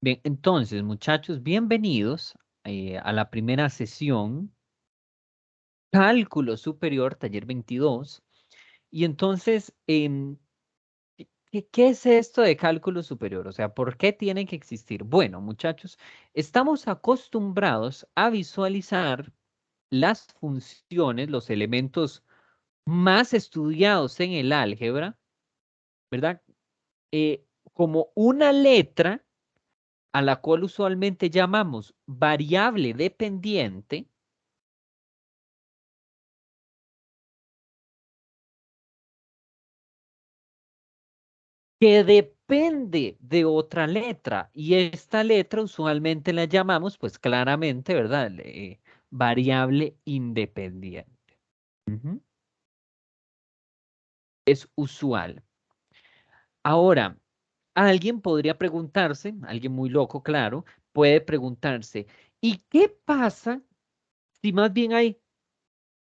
Bien, entonces, muchachos, bienvenidos a la primera sesión, Cálculo Superior, taller 22. Y entonces, ¿qué es esto de cálculo superior? O sea, ¿por qué tiene que existir? Bueno, muchachos, estamos acostumbrados a visualizar las funciones, los elementos más estudiados en el álgebra, ¿verdad? Eh, Como una letra a la cual usualmente llamamos variable dependiente, que depende de otra letra. Y esta letra usualmente la llamamos, pues claramente, ¿verdad? Variable independiente. Ujú. Es usual. Ahora, alguien podría preguntarse, alguien muy loco, claro, puede preguntarse, ¿y qué pasa si más bien hay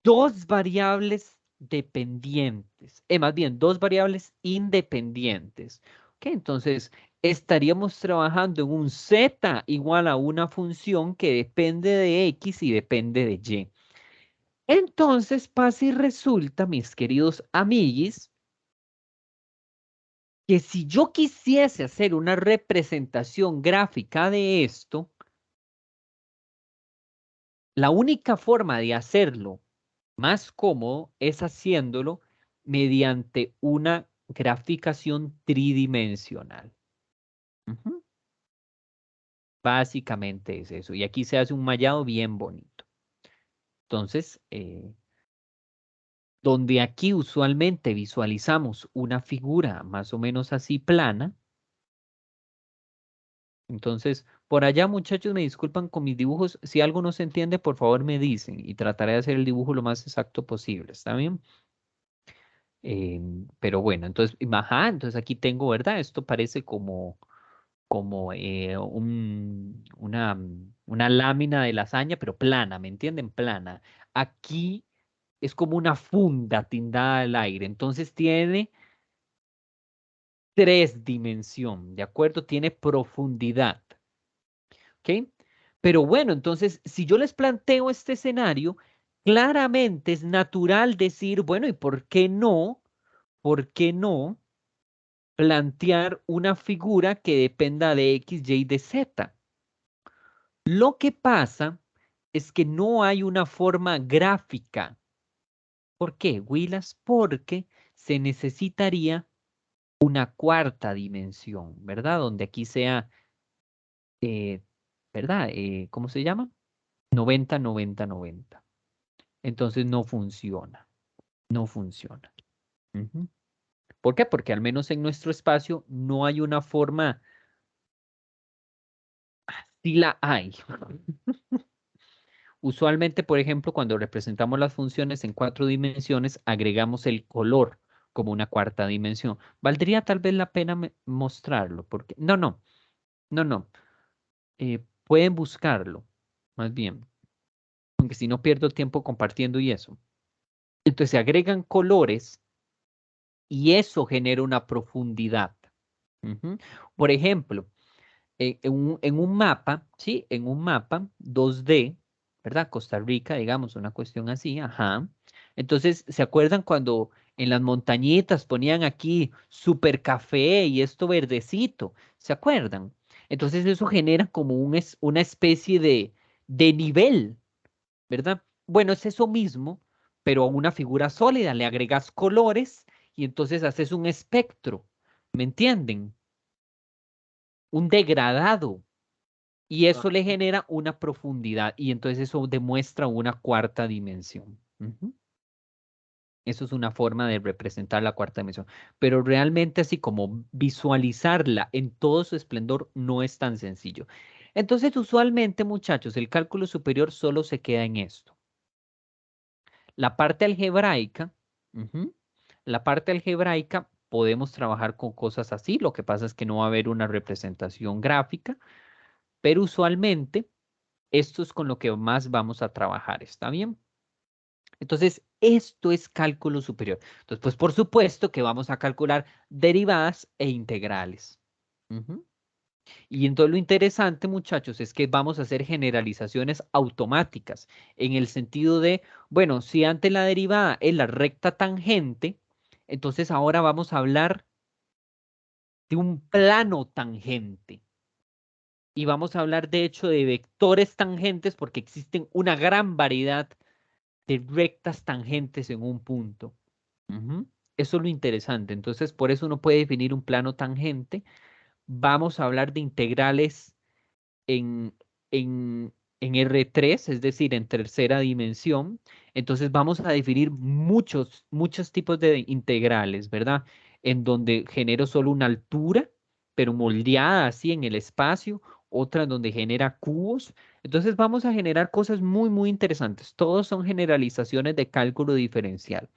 dos variables dependientes, más bien dos variables independientes? Ok, entonces estaríamos trabajando en un z igual a una función que depende de x y depende de y. Entonces pasa y resulta, mis queridos amiguis, que si yo quisiese hacer una representación gráfica de esto, la única forma de hacerlo más cómodo es haciéndolo mediante una graficación tridimensional. Ujú. Básicamente es eso. Y aquí se hace un mallado bien bonito. Entonces, donde aquí usualmente visualizamos una figura más o menos así plana, entonces, por allá, muchachos, me disculpan con mis dibujos. Si algo no se entiende, por favor me dicen y trataré de hacer el dibujo lo más exacto posible. ¿Está bien? Pero bueno, entonces, ajá, entonces aquí tengo, ¿verdad? Esto parece como una lámina de lasaña, pero plana, ¿me entienden? Plana. Aquí es como una funda tindada al aire. Entonces tiene tres dimensiones, ¿de acuerdo? Tiene profundidad, ¿ok? Pero bueno, entonces, si yo les planteo este escenario, claramente es natural decir, bueno, ¿y por qué no? ¿Por qué no plantear una figura que dependa de X, Y, de Z? Lo que pasa es que no hay una forma gráfica. ¿Por qué, Willas? Porque se necesitaría una cuarta dimensión, ¿verdad? Donde aquí sea, eh, ¿verdad? ¿Cómo se llama? 90, 90, 90. Entonces no funciona, no funciona. Ujú. ¿Por qué? Porque al menos en nuestro espacio no hay una forma, sí la hay. Usualmente, por ejemplo, cuando representamos las funciones en cuatro dimensiones, agregamos el color como una cuarta dimensión. Valdría tal vez la pena mostrarlo, porque no. Pueden buscarlo, más bien, aunque si no pierdo tiempo compartiendo y eso. Entonces se agregan colores y eso genera una profundidad. Ujú. Por ejemplo, en un mapa, ¿sí? En un mapa 2D, ¿verdad? Costa Rica, digamos, una cuestión así, ajá. Entonces, ¿se acuerdan cuando en las montañitas ponían aquí super café y esto verdecito? ¿Se acuerdan? Entonces eso genera como una especie de nivel, ¿verdad? Bueno, es eso mismo, pero a una figura sólida, le agregas colores y entonces haces un espectro, ¿me entienden? Un degradado. Y eso le genera una profundidad y entonces eso demuestra una cuarta dimensión. Ujú. Eso es una forma de representar la cuarta dimensión. Pero realmente así como visualizarla en todo su esplendor no es tan sencillo. Entonces, usualmente, muchachos, el cálculo superior solo se queda en esto. La parte algebraica, ujú, la parte algebraica podemos trabajar con cosas así. Lo que pasa es que no va a haber una representación gráfica, pero usualmente esto es con lo que más vamos a trabajar, ¿está bien? Entonces, esto es cálculo superior. Entonces, pues por supuesto que vamos a calcular derivadas e integrales. Ujú. Y entonces lo interesante, muchachos, es que vamos a hacer generalizaciones automáticas en el sentido de, bueno, si antes la derivada es la recta tangente, entonces ahora vamos a hablar de un plano tangente. Y vamos a hablar, de hecho, de vectores tangentes porque existen una gran variedad de rectas tangentes en un punto. Ujú. Eso es lo interesante. Entonces, por eso uno puede definir un plano tangente. Vamos a hablar de integrales en, en R3, es decir, en tercera dimensión. Entonces vamos a definir muchos tipos de integrales, ¿verdad? En donde genero solo una altura, pero moldeada así en el espacio, otra en donde genera cubos. Entonces vamos a generar cosas muy interesantes. Todos son generalizaciones de cálculo diferencial.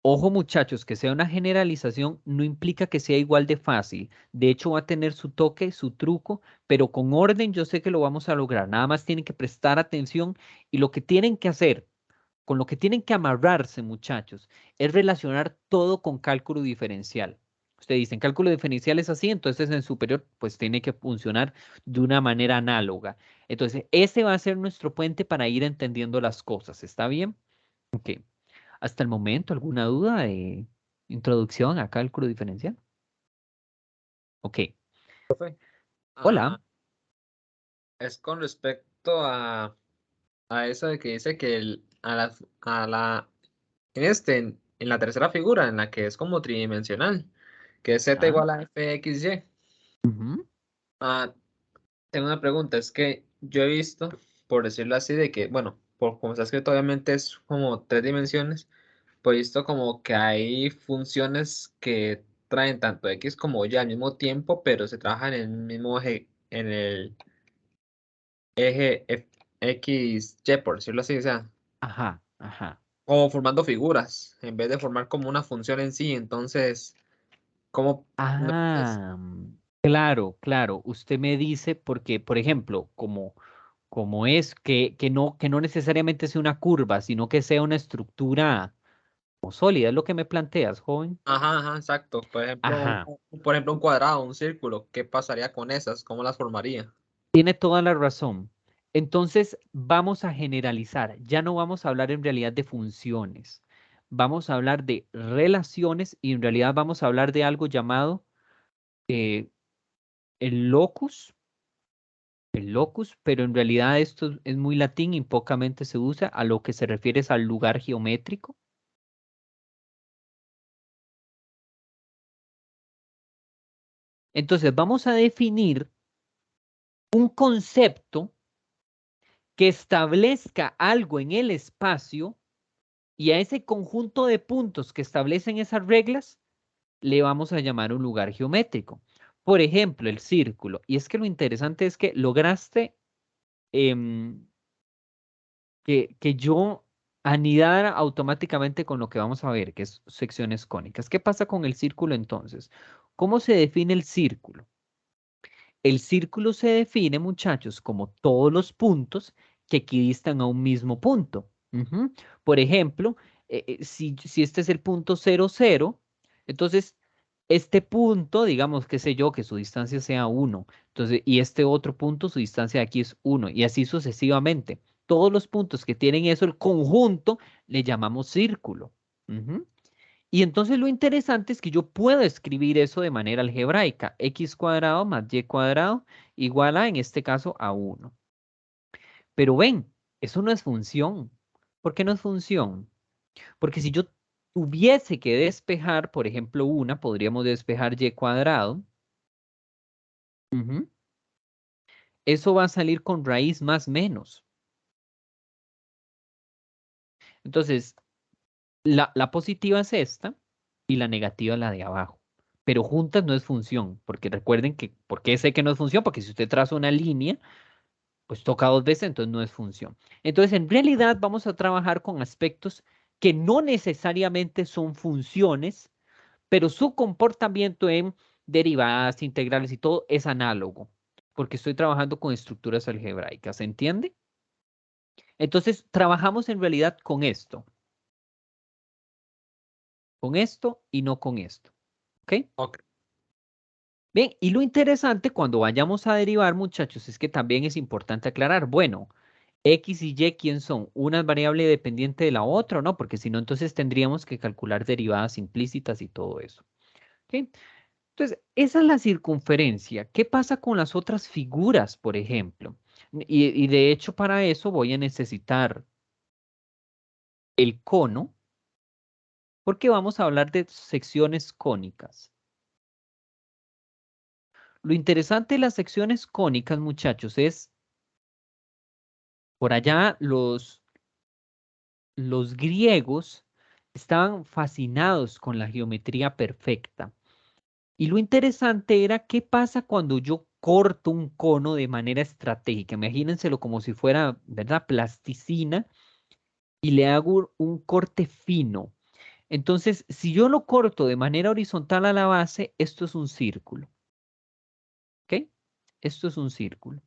Ojo muchachos, que sea una generalización no implica que sea igual de fácil. De hecho va a tener su toque, su truco, pero con orden yo sé que lo vamos a lograr. Nada más tienen que prestar atención y lo que tienen que hacer, con lo que tienen que amarrarse muchachos, es relacionar todo con cálculo diferencial. Ustedes dicen cálculo diferencial es así, entonces en superior pues tiene que funcionar de una manera análoga. Entonces ese va a ser nuestro puente para ir entendiendo las cosas. ¿Está bien? Ok. Hasta el momento, ¿alguna duda de introducción a cálculo diferencial? Ok. Profe, Hola. ah, es con respecto a eso de que dice que en la tercera figura, en la que es como tridimensional, que es z Ah, igual a fxy. ujú, Ah, tengo una pregunta, es que yo he visto, por decirlo así, de que, bueno, por como está escrito, obviamente es como tres dimensiones, pues he visto como que hay funciones que traen tanto x como y al mismo tiempo, pero se trabajan en el mismo eje, en el eje x, y, por decirlo así, o sea, ajá, ajá. como formando figuras, en vez de formar como una función en sí. Entonces, ¿cómo me puedes? Ah, claro, claro. Usted me dice porque, por ejemplo, como es que no necesariamente sea una curva, sino que sea una estructura como sólida, es lo que me planteas, joven. Ajá, ajá, exacto. Ajá. Por ejemplo, un cuadrado, un círculo, ¿qué pasaría con esas? ¿Cómo las formaría? Tiene toda la razón. Entonces, vamos a generalizar. Ya no vamos a hablar en realidad de funciones. Vamos a hablar de relaciones y en realidad vamos a hablar de algo llamado eh, el locus. El locus, pero en realidad esto es muy latín y pocamente se usa. A lo que se refiere es al lugar geométrico. Entonces, vamos a definir un concepto que establezca algo en el espacio y a ese conjunto de puntos que establecen esas reglas le vamos a llamar un lugar geométrico. Por ejemplo, el círculo. Y es que lo interesante es que lograste em, que yo anidara automáticamente con lo que vamos a ver, que es secciones cónicas. ¿Qué pasa con el círculo entonces? ¿Cómo se define el círculo? El círculo se define, muchachos, como todos los puntos que equidistan a un mismo punto. Ujú. Por ejemplo, si este es el punto 0, 0, entonces este punto, digamos, qué sé yo, que su distancia sea 1, entonces, y este otro punto, su distancia de aquí es 1, y así sucesivamente. Todos los puntos que tienen eso, el conjunto, le llamamos círculo. Ujú. Y entonces lo interesante es que yo puedo escribir eso de manera algebraica. X cuadrado más y cuadrado igual a, en este caso, a 1. Pero ven, eso no es función. ¿Por qué no es función? Porque si yo tuviese que despejar, por ejemplo, una, podríamos despejar y cuadrado. Ujú. Eso va a salir con raíz más menos. Entonces, la positiva es esta y la negativa la de abajo. Pero juntas no es función, porque recuerden que, ¿por qué sé que no es función? Porque si usted traza una línea, pues toca dos veces, entonces no es función. Entonces, en realidad vamos a trabajar con aspectos que no necesariamente son funciones, pero su comportamiento en derivadas, integrales y todo es análogo, porque estoy trabajando con estructuras algebraicas, ¿se entiende? Entonces, trabajamos en realidad con esto y no con esto, ¿ok? Ok. Bien, y lo interesante cuando vayamos a derivar, muchachos, es que también es importante aclarar, bueno, X y Y, ¿quién son? ¿Una es variable dependiente de la otra o no? Porque si no, entonces tendríamos que calcular derivadas implícitas y todo eso. ¿Ok? Entonces, esa es la circunferencia. ¿Qué pasa con las otras figuras, por ejemplo? Y de hecho, para eso voy a necesitar el cono, porque vamos a hablar de secciones cónicas. Lo interesante de las secciones cónicas, muchachos, es por allá los griegos estaban fascinados con la geometría perfecta. Y lo interesante era qué pasa cuando yo corto un cono de manera estratégica. Imagínenselo como si fuera, ¿verdad? Plasticina y le hago un corte fino. Entonces, si yo lo corto de manera horizontal a la base, esto es un círculo. ¿Ok? Esto es un círculo.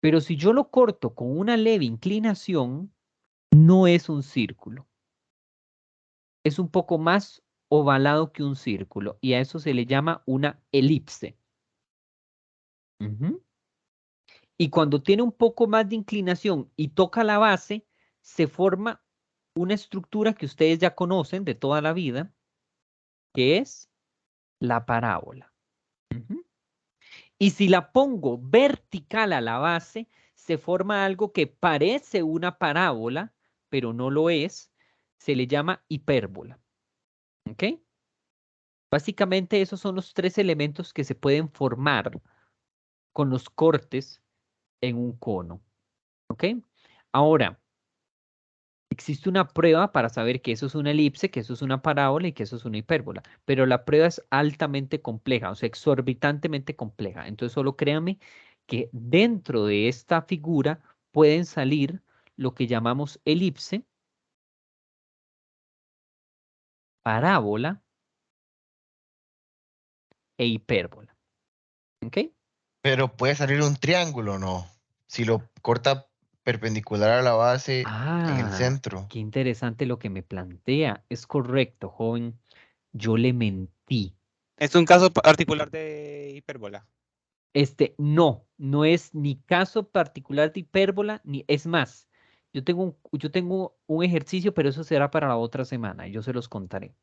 Pero si yo lo corto con una leve inclinación, no es un círculo. Es un poco más ovalado que un círculo y a eso se le llama una elipse. Ujú. Y cuando tiene un poco más de inclinación y toca la base, se forma una estructura que ustedes ya conocen de toda la vida, que es la parábola. Ujú. Y si la pongo vertical a la base, se forma algo que parece una parábola, pero no lo es. Se le llama hipérbola. ¿Ok? Básicamente esos son los tres elementos que se pueden formar con los cortes en un cono. ¿Ok? Ahora, existe una prueba para saber que eso es una elipse, que eso es una parábola y que eso es una hipérbola, pero la prueba es altamente compleja, o sea, exorbitantemente compleja. Entonces, solo créanme que dentro de esta figura pueden salir lo que llamamos elipse, parábola e hipérbola. ¿Ok? Pero puede salir un triángulo, ¿no? Si lo corta perpendicular a la base en el Ah, centro. qué interesante lo que me plantea. Es correcto, joven. Yo le mentí. Es un caso particular de hipérbola. No es ni caso particular de hipérbola, ni es más. Yo tengo un ejercicio, pero eso será para la otra semana y yo se los contaré.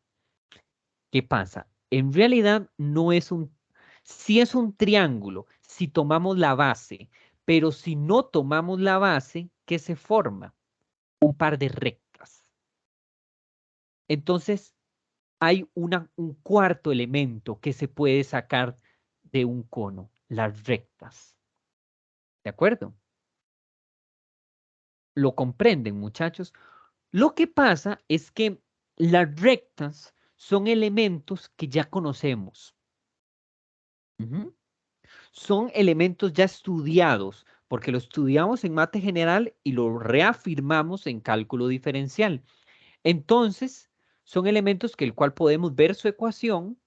¿Qué pasa? En realidad no es sí es un triángulo si tomamos la base, pero si no tomamos la base, ¿qué se forma? Un par de rectas. Entonces, hay un cuarto elemento que se puede sacar de un cono, las rectas. ¿De acuerdo? ¿Lo comprenden, muchachos? Lo que pasa es que las rectas son elementos que ya conocemos. Ujú. Son elementos ya estudiados, porque lo estudiamos en mate general y lo reafirmamos en cálculo diferencial. Entonces, son elementos que el cual podemos ver su ecuación,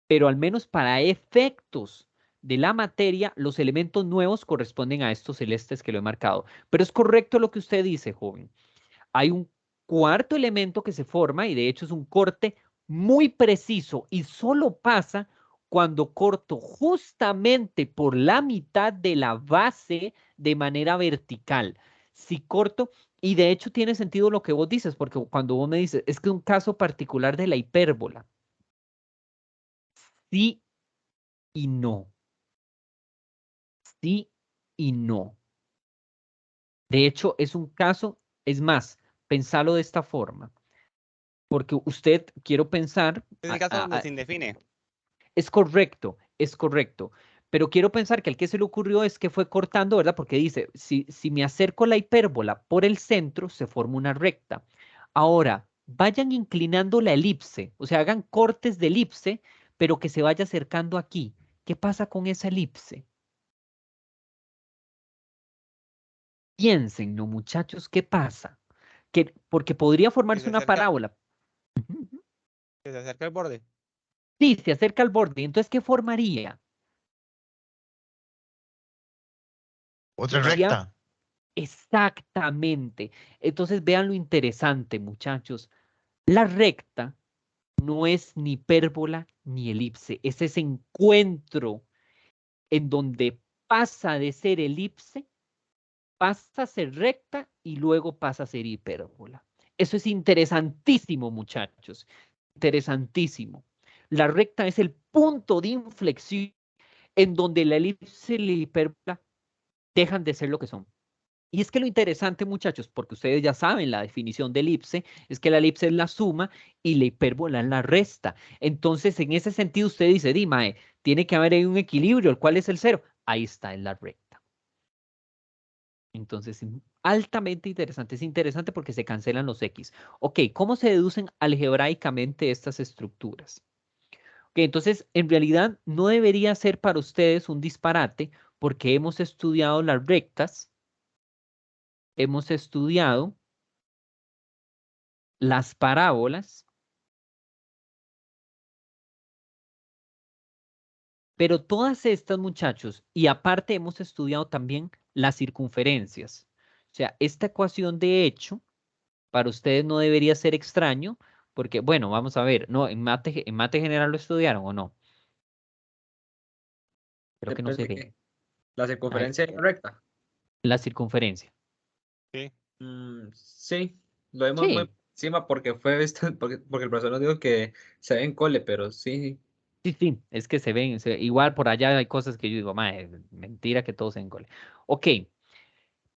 pero al menos para efectos de la materia, los elementos nuevos corresponden a estos celestes que lo he marcado. Pero es correcto lo que usted dice, joven. Hay un cuarto elemento que se forma y de hecho es un corte muy preciso y solo pasa cuando corto justamente por la mitad de la base de manera vertical. Si corto, y de hecho tiene sentido lo que vos dices, porque cuando vos me dices, es que un caso particular de la hipérbola, sí y no, sí y no. De hecho, es un caso, es más, pensalo de esta forma, porque usted, quiero pensar, Es el caso donde se indefine. es correcto, es correcto. Pero quiero pensar que al que se le ocurrió es que fue cortando, ¿verdad? Porque dice, si me acerco la hipérbola por el centro, se forma una recta. Ahora, vayan inclinando la elipse, o sea, hagan cortes de elipse, pero que se vaya acercando aquí. ¿Qué pasa con esa elipse? Piensen, ¿no, muchachos? ¿Qué pasa? Porque podría Que formarse se una acerca, parábola. Ujú, ujú. que se acerca al borde. Sí, se acerca al borde. Entonces, ¿qué formaría? Otra Formaría recta. exactamente. Entonces, vean lo interesante, muchachos. La recta no es ni hipérbola ni elipse. Es ese encuentro en donde pasa de ser elipse, pasa a ser recta y luego pasa a ser hipérbola. Eso es interesantísimo, muchachos. Interesantísimo. La recta es el punto de inflexión en donde la elipse y la hipérbola dejan de ser lo que son. Y es que lo interesante, muchachos, porque ustedes ya saben la definición de elipse, es que la elipse es la suma y la hipérbola es la resta. Entonces, en ese sentido, usted dice, Mae, tiene que haber ahí un equilibrio, ¿el cual es el cero? Ahí está, en la recta. Entonces, altamente interesante. Es interesante porque se cancelan los X. Ok, ¿cómo se deducen algebraicamente estas estructuras? Ok, entonces, en realidad, no debería ser para ustedes un disparate porque hemos estudiado las rectas, hemos estudiado las parábolas, pero todas estas, muchachos, y aparte hemos estudiado también las circunferencias. O sea, esta ecuación de hecho, para ustedes no debería ser extraño, porque, bueno, vamos a ver, no, en mate general lo estudiaron o no. Creo que no se Depende ve. que la circunferencia es recta. La circunferencia. Sí. Sí, lo vemos muy Sí, por encima porque fue esto, porque el profesor nos dijo que se ve en cole, pero sí, sí, sí, es que se ven, igual por allá hay cosas que yo digo, mae, mentira que todos se engole. Ok,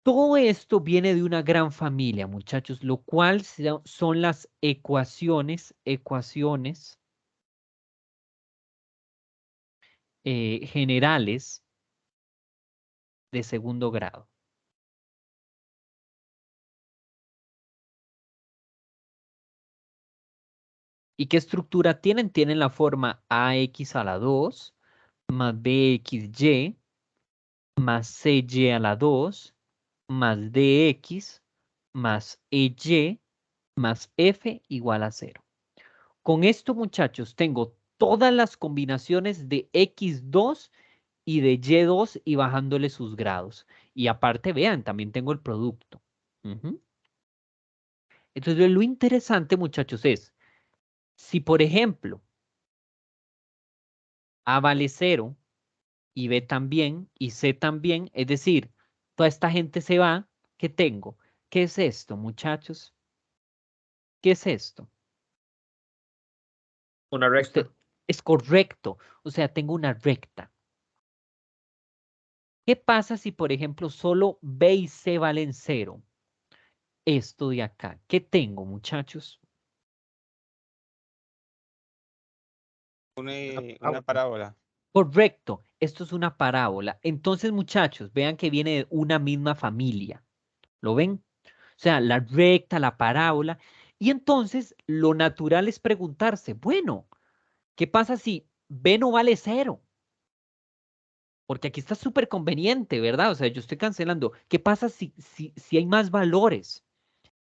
todo esto viene de una gran familia, muchachos, lo cual son las ecuaciones generales de segundo grado. ¿Y qué estructura tienen? Tienen la forma ax a la 2 más bxy más cy a la 2 más dx más ey más f igual a 0. Con esto, muchachos, tengo todas las combinaciones de x2 y de y2 y bajándole sus grados. Y aparte, vean, también tengo el producto. Entonces, lo interesante, muchachos, es, si por ejemplo, A vale 0 y B también y C también, es decir, toda esta gente se va, ¿qué tengo? ¿Qué es esto, muchachos? ¿Qué es esto? una recta. Usted, es correcto, o sea, tengo una recta. ¿Qué pasa si, por ejemplo, solo B y C valen 0? Esto de acá, ¿qué tengo, muchachos? Una parábola. Correcto, esto es una parábola. Entonces, muchachos, vean que viene de una misma familia. ¿Lo ven? O sea, la recta, la parábola. Y entonces, lo natural es preguntarse, bueno, ¿qué pasa si B no vale 0? Porque aquí está súper conveniente, ¿verdad? O sea, yo estoy cancelando. ¿Qué pasa si hay más valores?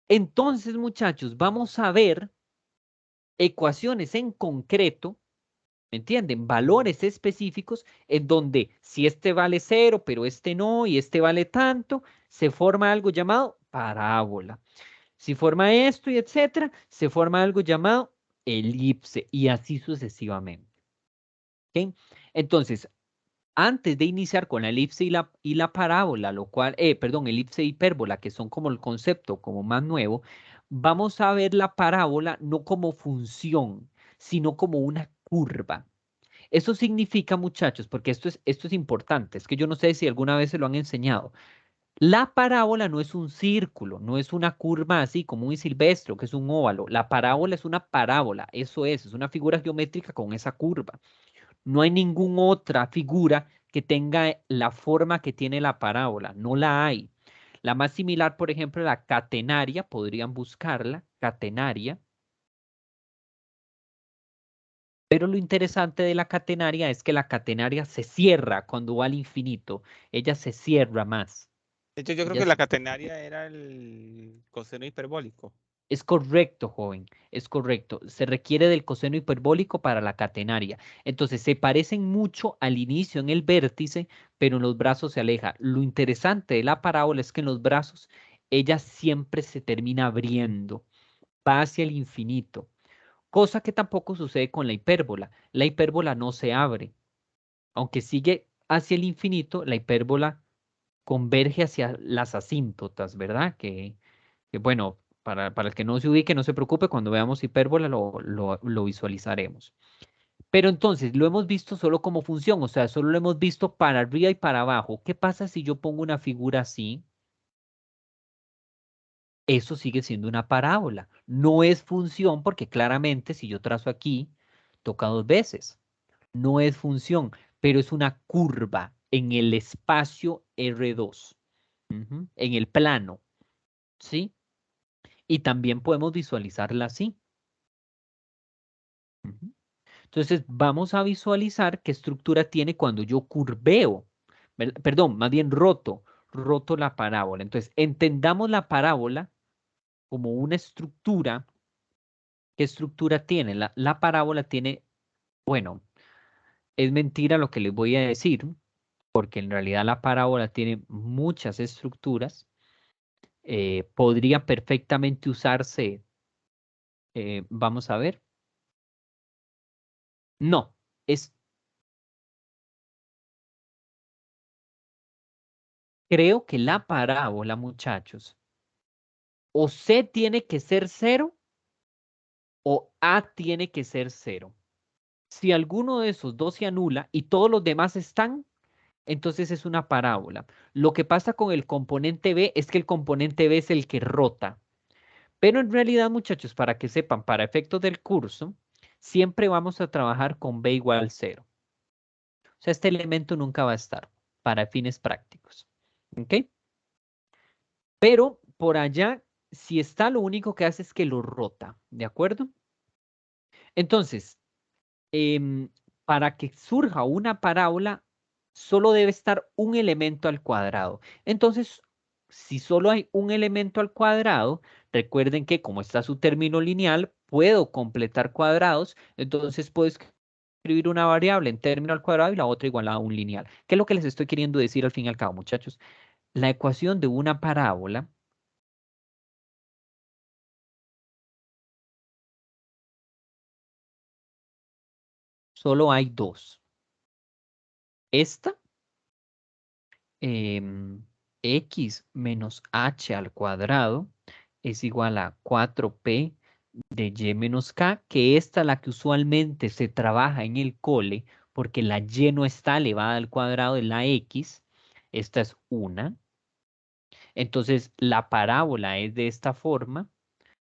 Entonces, muchachos, vamos a ver ecuaciones en concreto, ¿me entienden? Valores específicos en donde si este vale 0, pero este no, y este vale tanto, se forma algo llamado parábola. Si forma esto y etcétera, se forma algo llamado elipse y así sucesivamente. ¿Ok? Entonces, antes de iniciar con la elipse y la parábola, lo cual, perdón, elipse e hipérbola, que son como el concepto como más nuevo, vamos a ver la parábola no como función, sino como una curva. Eso significa, muchachos, porque esto es importante, es que yo no sé si alguna vez se lo han enseñado. La parábola no es un círculo, no es una curva así como un silvestre, que es un óvalo. La parábola es una parábola, eso es una figura geométrica con esa curva. No hay ninguna otra figura que tenga la forma que tiene la parábola, no la hay. La más similar, por ejemplo, la catenaria, podrían buscarla, catenaria. Pero lo interesante de la catenaria es que la catenaria se cierra cuando va al infinito. Ella se cierra más. De hecho, yo creo Ella que la catenaria era el coseno hiperbólico. Es correcto, joven, es correcto. Se requiere del coseno hiperbólico para la catenaria. Entonces, se parecen mucho al inicio en el vértice, pero en los brazos se aleja. Lo interesante de la parábola es que en los brazos ella siempre se termina abriendo, va hacia el infinito. cosa que tampoco sucede con la hipérbola. La hipérbola no se abre. Aunque sigue hacia el infinito, la hipérbola converge hacia las asíntotas, ¿verdad? Que bueno, para el que no se ubique, no se preocupe, cuando veamos hipérbola lo visualizaremos. Pero entonces lo hemos visto solo como función, o sea, solo lo hemos visto para arriba y para abajo. ¿Qué pasa si yo pongo una figura así? Eso sigue siendo una parábola. No es función porque claramente si yo trazo aquí, toca dos veces. No es función, pero es una curva en el espacio R2, en el plano, ¿sí? Y también podemos visualizarla así. Entonces, vamos a visualizar qué estructura tiene cuando yo curveo, perdón, más bien roto la parábola. Entonces, entendamos la parábola como una estructura. ¿Qué estructura tiene? La parábola tiene, bueno, es mentira lo que les voy a decir, porque en realidad la parábola tiene muchas estructuras. Podría perfectamente usarse, vamos a ver. No, creo que la parábola, muchachos, o C tiene que ser 0 o A tiene que ser 0. Si alguno de esos dos se anula y todos los demás están, entonces es una parábola. Lo que pasa con el componente B es que el componente B es el que rota. Pero en realidad, muchachos, para que sepan, para efectos del curso, siempre vamos a trabajar con B igual 0. O sea, este elemento nunca va a estar para fines prácticos. ¿Ok? Pero por allá, si está, lo único que hace es que lo rota. ¿De acuerdo? Entonces, para que surja una parábola, solo debe estar un elemento al cuadrado. Entonces, si solo hay un elemento al cuadrado, recuerden que como está su término lineal, puedo completar cuadrados, entonces puedo escribir una variable en término al cuadrado y la otra igual a un lineal. ¿Qué es lo que les estoy queriendo decir al fin y al cabo, muchachos? La ecuación de una parábola solo hay dos. Esta x menos h al cuadrado es igual a 4p de y menos k, que esta es la que usualmente se trabaja en el cole, porque la y no está elevada al cuadrado de la x. Esta es una. Entonces, la parábola es de esta forma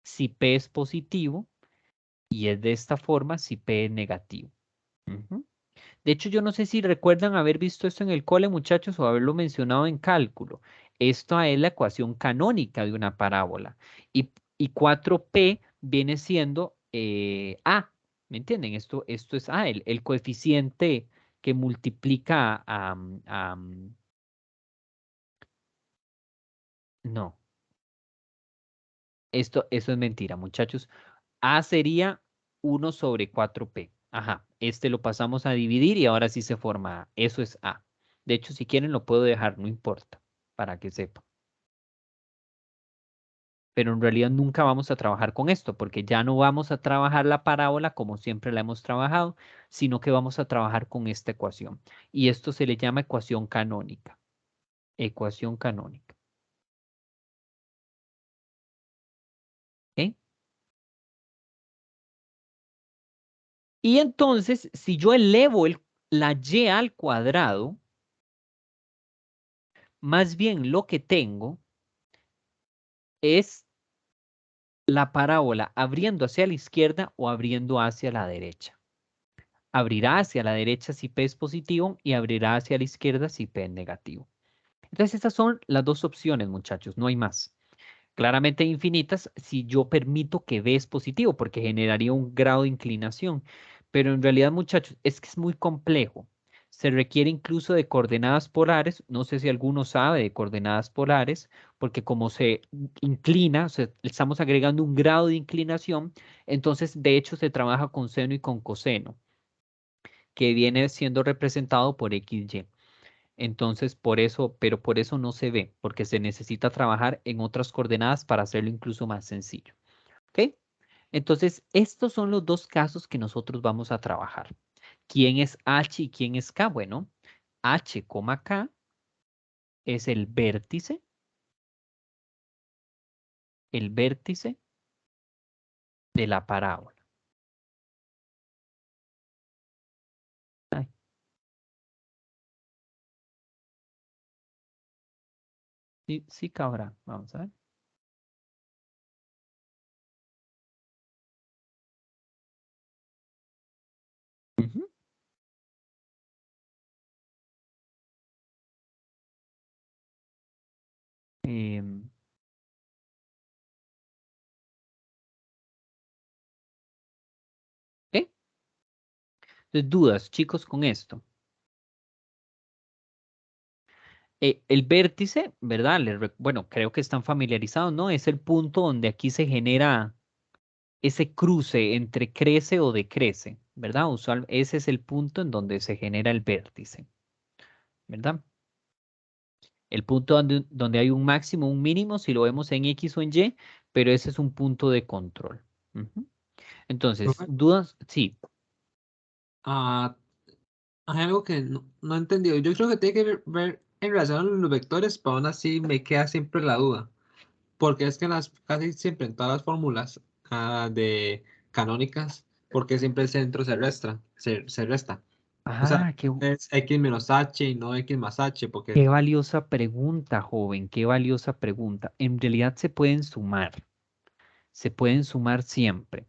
si p es positivo y es de esta forma si p es negativo. De hecho, yo no sé si recuerdan haber visto esto en el cole, muchachos, o haberlo mencionado en cálculo. Esto es la ecuación canónica de una parábola. Y 4p viene siendo A. ¿Me entienden? Esto es A, el coeficiente que multiplica no, eso es mentira, muchachos. A sería 1 sobre 4p. Ajá, este lo pasamos a dividir y ahora sí se forma A. Eso es A. De hecho, si quieren lo puedo dejar, no importa, para que sepan. Pero en realidad nunca vamos a trabajar con esto, porque ya no vamos a trabajar la parábola como siempre la hemos trabajado, sino que vamos a trabajar con esta ecuación. Y esto se le llama ecuación canónica. Ecuación canónica. ¿Ok? Y entonces, si yo elevo la y al cuadrado, más bien lo que tengo es la parábola abriendo hacia la izquierda o abriendo hacia la derecha. Abrirá hacia la derecha si P es positivo y abrirá hacia la izquierda si P es negativo. Entonces, estas son las dos opciones, muchachos, no hay más. Claramente infinitas si yo permito que B es positivo, porque generaría un grado de inclinación. Pero en realidad, muchachos, es que es muy complejo. Se requiere incluso de coordenadas polares. No sé si alguno sabe de coordenadas polares, porque como se inclina, o sea, estamos agregando un grado de inclinación, entonces de hecho se trabaja con seno y con coseno, que viene siendo representado por XY. Entonces, por eso, pero por eso no se ve, porque se necesita trabajar en otras coordenadas para hacerlo incluso más sencillo. ¿Ok? Entonces, estos son los dos casos que nosotros vamos a trabajar. ¿Quién es H y quién es K? Bueno, H, K es el vértice de la parábola. Ay. Sí, sí cabrá. Vamos a ver. Ujú. Em, ¿Qué? Entonces, dudas, chicos, con esto. El vértice, ¿verdad? Bueno, creo que están familiarizados, ¿no? Es el punto donde aquí se genera ese cruce entre crece o decrece, ¿verdad? Ese es el punto en donde se genera el vértice, ¿verdad? El punto donde hay un máximo, un mínimo, si lo vemos en X o en Y, pero ese es un punto de control. Ujú. Entonces, Profe, ¿dudas? Sí. ah, hay algo que no he entendido. Yo creo que tiene que ver en relación a los vectores, pero aún así me queda siempre la duda. Porque es que casi siempre en todas las fórmulas de canónicas, porque siempre el centro se resta. O sea, Ah, es x menos h y no x más h, porque qué valiosa pregunta, joven, qué valiosa pregunta. En realidad se pueden sumar siempre.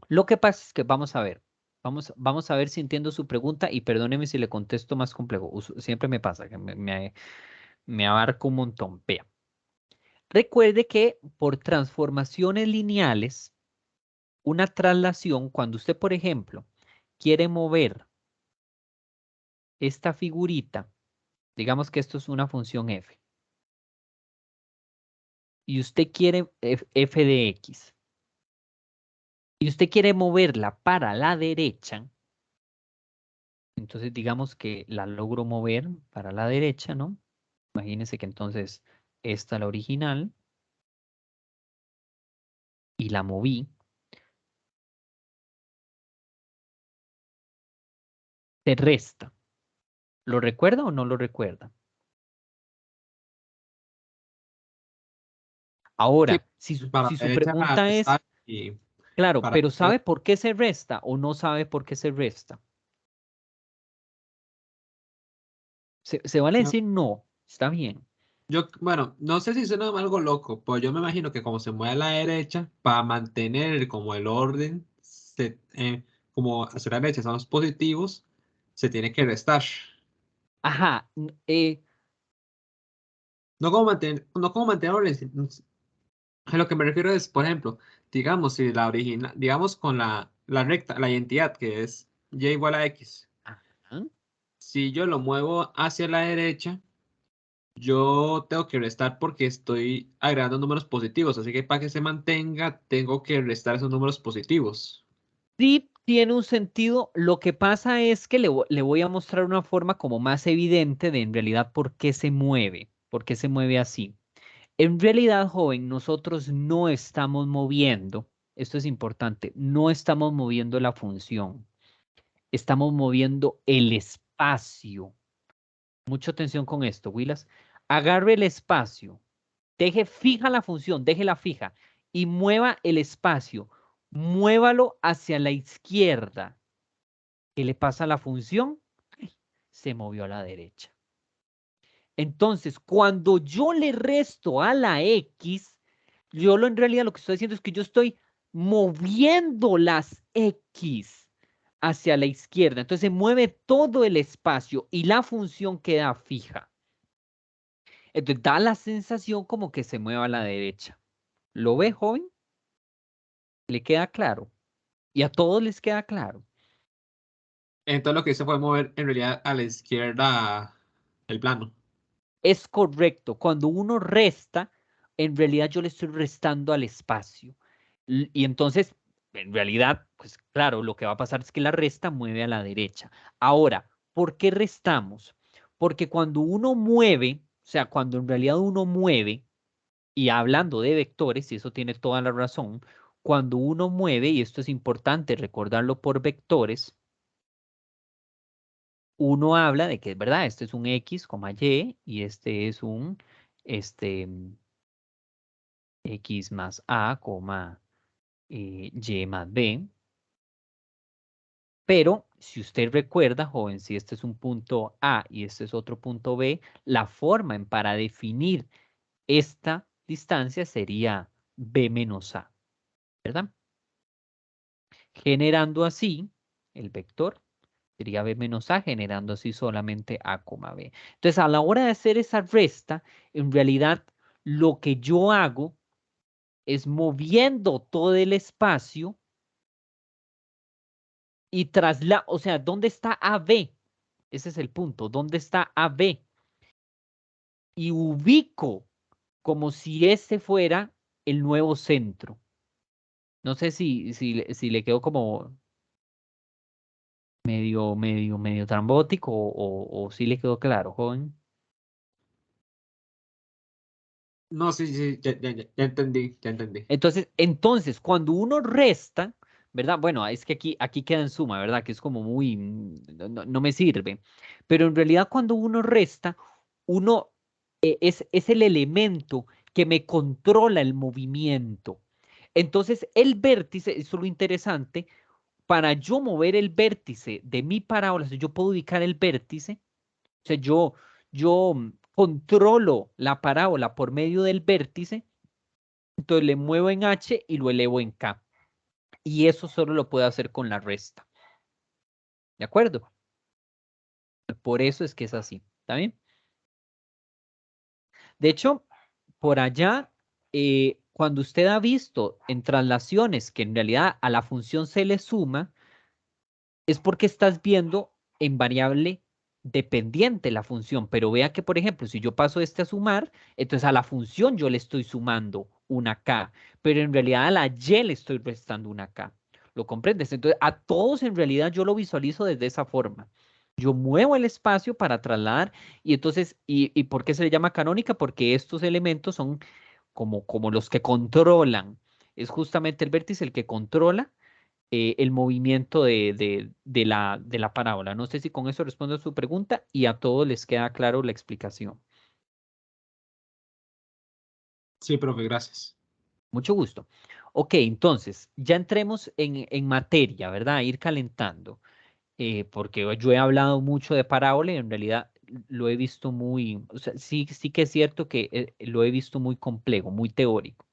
Lo que pasa es que vamos a ver, vamos a ver si entiendo su pregunta y perdóneme si le contesto más complejo. Siempre me pasa que me abarca un montón. Vea, recuerde que por transformaciones lineales, una traslación, cuando usted, por ejemplo, quiere mover esta figurita, digamos que esto es una función f, y usted quiere f de x, y usted quiere moverla para la derecha, entonces digamos que la logro mover para la derecha, ¿no? Imagínense que entonces esta es la original y la moví. Se resta. ¿Lo recuerda o no lo recuerda? sí, Ahora, para si la su derecha pregunta es, restar y claro, para pero ¿sabe por qué se resta o no sabe por qué se resta? Se vale no, decir no, está bien. yo, bueno, no sé si suena algo loco, pero yo me imagino que como se mueve a la derecha, para mantener como el orden, como hacia la derecha son los positivos, se tiene que restar. Ajá, No como mantener orden, a lo que me refiero es, por ejemplo, digamos, si la original, digamos con la recta, la identidad que es y igual a x, ajá. si yo lo muevo hacia la derecha, yo tengo que restar porque estoy agregando números positivos, así que para que se mantenga, tengo que restar esos números positivos. Sí tiene un sentido. Lo que pasa es que le voy a mostrar una forma como más evidente de en realidad por qué se mueve así. En realidad, joven, nosotros no estamos moviendo, esto es importante, no estamos moviendo la función, estamos moviendo el espacio. Mucha atención con esto, Willas. Agarre el espacio, deje fija la función, déjela fija y mueva el espacio. Muévalo hacia la izquierda. ¿Qué le pasa a la función? Se movió a la derecha. Entonces, cuando yo le resto a la X, en realidad lo que estoy haciendo es que yo estoy moviendo las X hacia la izquierda. Entonces se mueve todo el espacio y la función queda fija. Entonces da la sensación como que se mueva a la derecha. ¿Lo ve, joven? ¿Le queda claro? Y a todos les queda claro. Entonces lo que se puede mover en realidad a la izquierda el plano. Es correcto. Cuando uno resta, en realidad yo le estoy restando al espacio. Y entonces, en realidad, pues claro, lo que va a pasar es que la resta mueve a la derecha. Ahora, ¿por qué restamos? Porque cuando uno mueve, o sea, cuando en realidad uno mueve, y hablando de vectores, y eso tiene toda la razón, cuando uno mueve, y esto es importante recordarlo por vectores, uno habla de que es verdad, este es un X, Y, y este es un X más A, Y más B. Pero si usted recuerda, joven, si este es un punto A y este es otro punto B, la forma para definir esta distancia sería B menos A, ¿verdad? Generando así el vector, sería B menos A, generando así solamente A, B. Entonces, a la hora de hacer esa resta, en realidad lo que yo hago es moviendo todo el espacio y o sea, ¿dónde está AB? Ese es el punto, ¿dónde está AB? Y ubico como si ese fuera el nuevo centro. No sé si le quedó como medio trambótico o si le quedó claro, joven. No, sí, ya entendí, ya entendí. Entonces, cuando uno resta, ¿verdad? Bueno, es que aquí queda en suma, ¿verdad? Que es como muy, no me sirve. Pero en realidad cuando uno resta, uno es el elemento que me controla el movimiento. Entonces, el vértice, eso es lo interesante, para yo mover el vértice de mi parábola, si yo puedo ubicar el vértice, o sea, yo controlo la parábola por medio del vértice, entonces le muevo en H y lo elevo en K. Y eso solo lo puedo hacer con la resta. ¿De acuerdo? Por eso es que es así. ¿Está bien? De hecho, por allá, cuando usted ha visto en traslaciones que en realidad a la función se le suma, es porque estás viendo en variable dependiente la función. Pero vea que, por ejemplo, si yo paso este a sumar, entonces a la función yo le estoy sumando una K, pero en realidad a la Y le estoy restando una K. ¿Lo comprendes? Entonces, a todos en realidad yo lo visualizo desde esa forma. Yo muevo el espacio para trasladar y entonces, ¿y por qué se le llama canónica? Porque estos elementos son como los que controlan. Es justamente el vértice el que controla el movimiento de la parábola. No sé si con eso respondo a su pregunta y a todos les queda claro la explicación. Sí, profe, gracias. Mucho gusto. Ok, entonces, ya entremos en materia, ¿verdad? Ir calentando, porque yo he hablado mucho de parábola y en realidad lo he visto muy, o sea, sí que es cierto que lo he visto muy complejo, muy teórico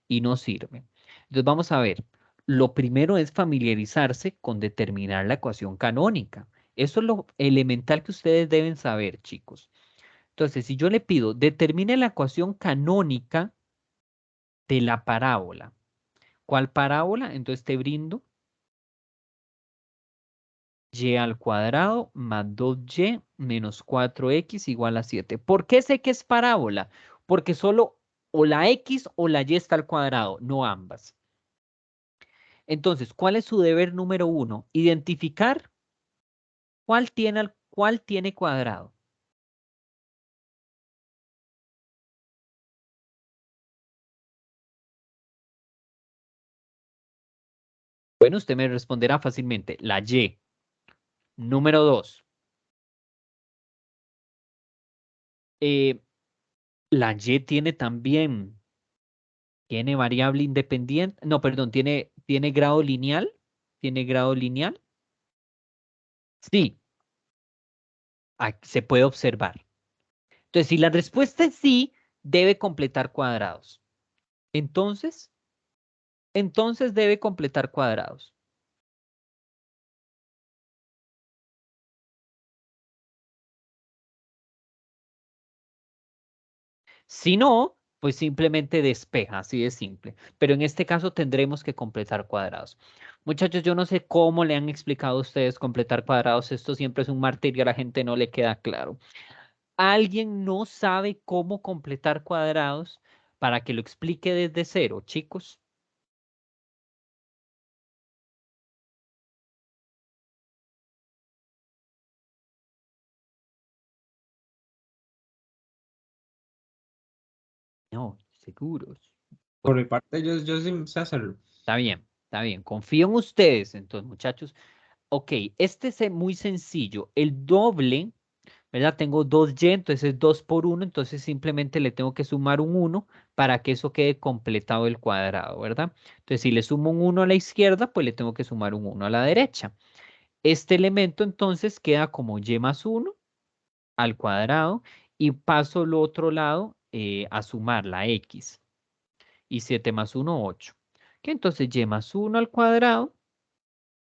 y no sirve. Entonces vamos a ver. Lo primero es familiarizarse con determinar la ecuación canónica. Eso es lo elemental que ustedes deben saber, chicos. Entonces, si yo le pido, determine la ecuación canónica de la parábola. ¿Cuál parábola? Entonces te brindo y al cuadrado más 2y menos 4x igual a 7. ¿Por qué sé que es parábola? Porque solo o la x o la y está al cuadrado, no ambas. Entonces, ¿cuál es su deber número 1? Identificar cuál tiene cuadrado. Bueno, usted me responderá fácilmente. La Y. Número 2. La Y tiene también, tiene variable independiente. No, perdón, tiene grado lineal. ¿Tiene grado lineal? Sí, se puede observar. Entonces, si la respuesta es sí, debe completar cuadrados. Entonces debe completar cuadrados. Si no, pues simplemente despeja, así de simple. Pero en este caso tendremos que completar cuadrados. Muchachos, yo no sé cómo le han explicado a ustedes completar cuadrados. Esto siempre es un martirio, a la gente no le queda claro. ¿Alguien no sabe cómo completar cuadrados para que lo explique desde cero, chicos? No, seguros. Por mi parte, yo sí sé hacerlo. Está bien, está bien. Confío en ustedes, entonces, muchachos. Ok, este es muy sencillo. El doble, ¿verdad? Tengo 2y, entonces es 2 por 1, entonces simplemente le tengo que sumar un 1 para que eso quede completado el cuadrado, ¿verdad? Entonces, si le sumo un 1 a la izquierda, pues le tengo que sumar un 1 a la derecha. Este elemento entonces queda como y más 1 al cuadrado y paso al otro lado a sumar la x. Y 7 más 1, 8. Que entonces y más 1 al cuadrado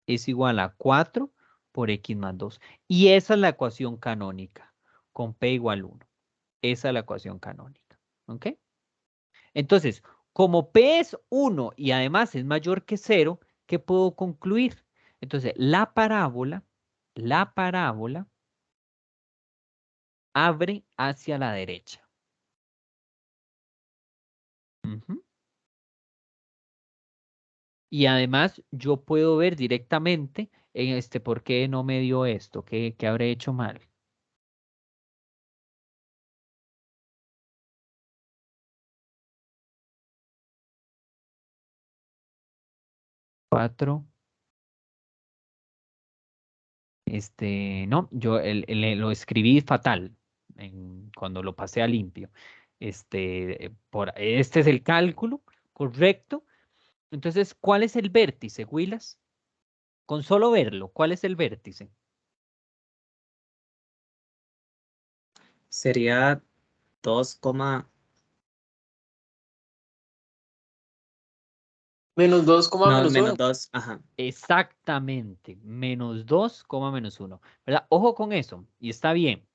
es igual a 4 por x más 2. Y esa es la ecuación canónica, con p igual 1. Esa es la ecuación canónica. ¿Ok? Entonces, como p es 1 y además es mayor que 0, ¿qué puedo concluir? Entonces, la parábola abre hacia la derecha. Ujú. Y además yo puedo ver directamente en por qué no me dio esto, qué habré hecho mal. 4. No, yo lo escribí fatal cuando lo pasé a limpio. Este es el cálculo correcto. Entonces, ¿cuál es el vértice, Willas? Con solo verlo, ¿cuál es el vértice? Sería 2, Menos 2, no, menos menos 1. 2, ajá. Exactamente, menos 2, menos 1. ¿Verdad? Ojo con eso, y está bien.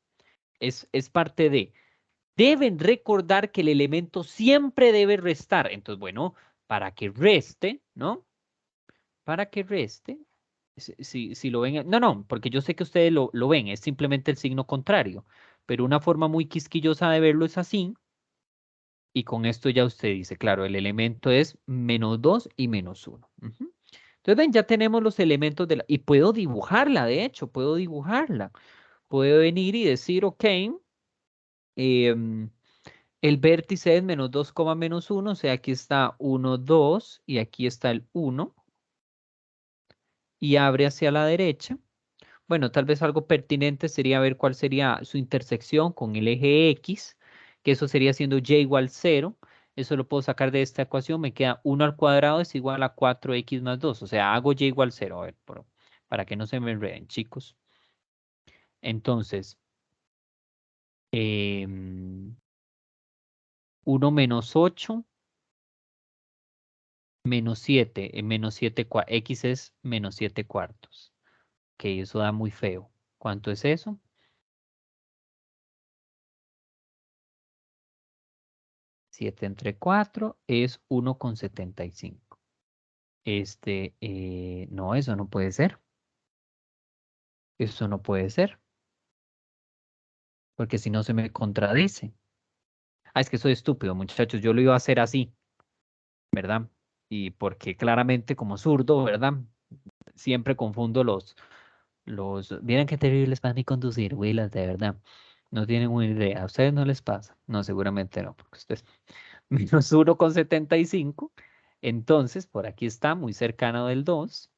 Es parte de. Deben recordar que el elemento siempre debe restar. Entonces, bueno, para que reste, ¿no? Para que reste, si lo ven, no, porque yo sé que ustedes lo ven, es simplemente el signo contrario, pero una forma muy quisquillosa de verlo es así, y con esto ya usted dice, claro, el elemento es menos 2 y menos 1. Ujú. Entonces, ven, ya tenemos los elementos de la, y puedo dibujarla, de hecho, puedo dibujarla. Puedo venir y decir, ok, el vértice es menos 2, menos 1, o sea, aquí está 1, 2, y aquí está el 1, y abre hacia la derecha. Bueno, tal vez algo pertinente sería ver cuál sería su intersección con el eje X, que eso sería siendo y igual 0. Eso lo puedo sacar de esta ecuación, me queda 1 al cuadrado es igual a 4x más 2, o sea, hago y igual 0, a ver, para que no se me enreden, chicos. Entonces, 1 menos 8, menos 7, menos 7, x es menos 7 cuartos. Ok, eso da muy feo. ¿Cuánto es eso? 7 entre 4 es 1,75. No, eso no puede ser. Eso no puede ser. Porque si no se me contradice. Ah, es que soy estúpido, muchachos. Yo lo iba a hacer así, ¿verdad? Y porque claramente como zurdo, ¿verdad? Siempre confundo Miren qué terrible es para mí conducir, Willas, de verdad. No tienen una idea. ¿A ustedes no les pasa? No, seguramente no, porque ustedes menos 1,75. Entonces, por aquí está, muy cercano del 2.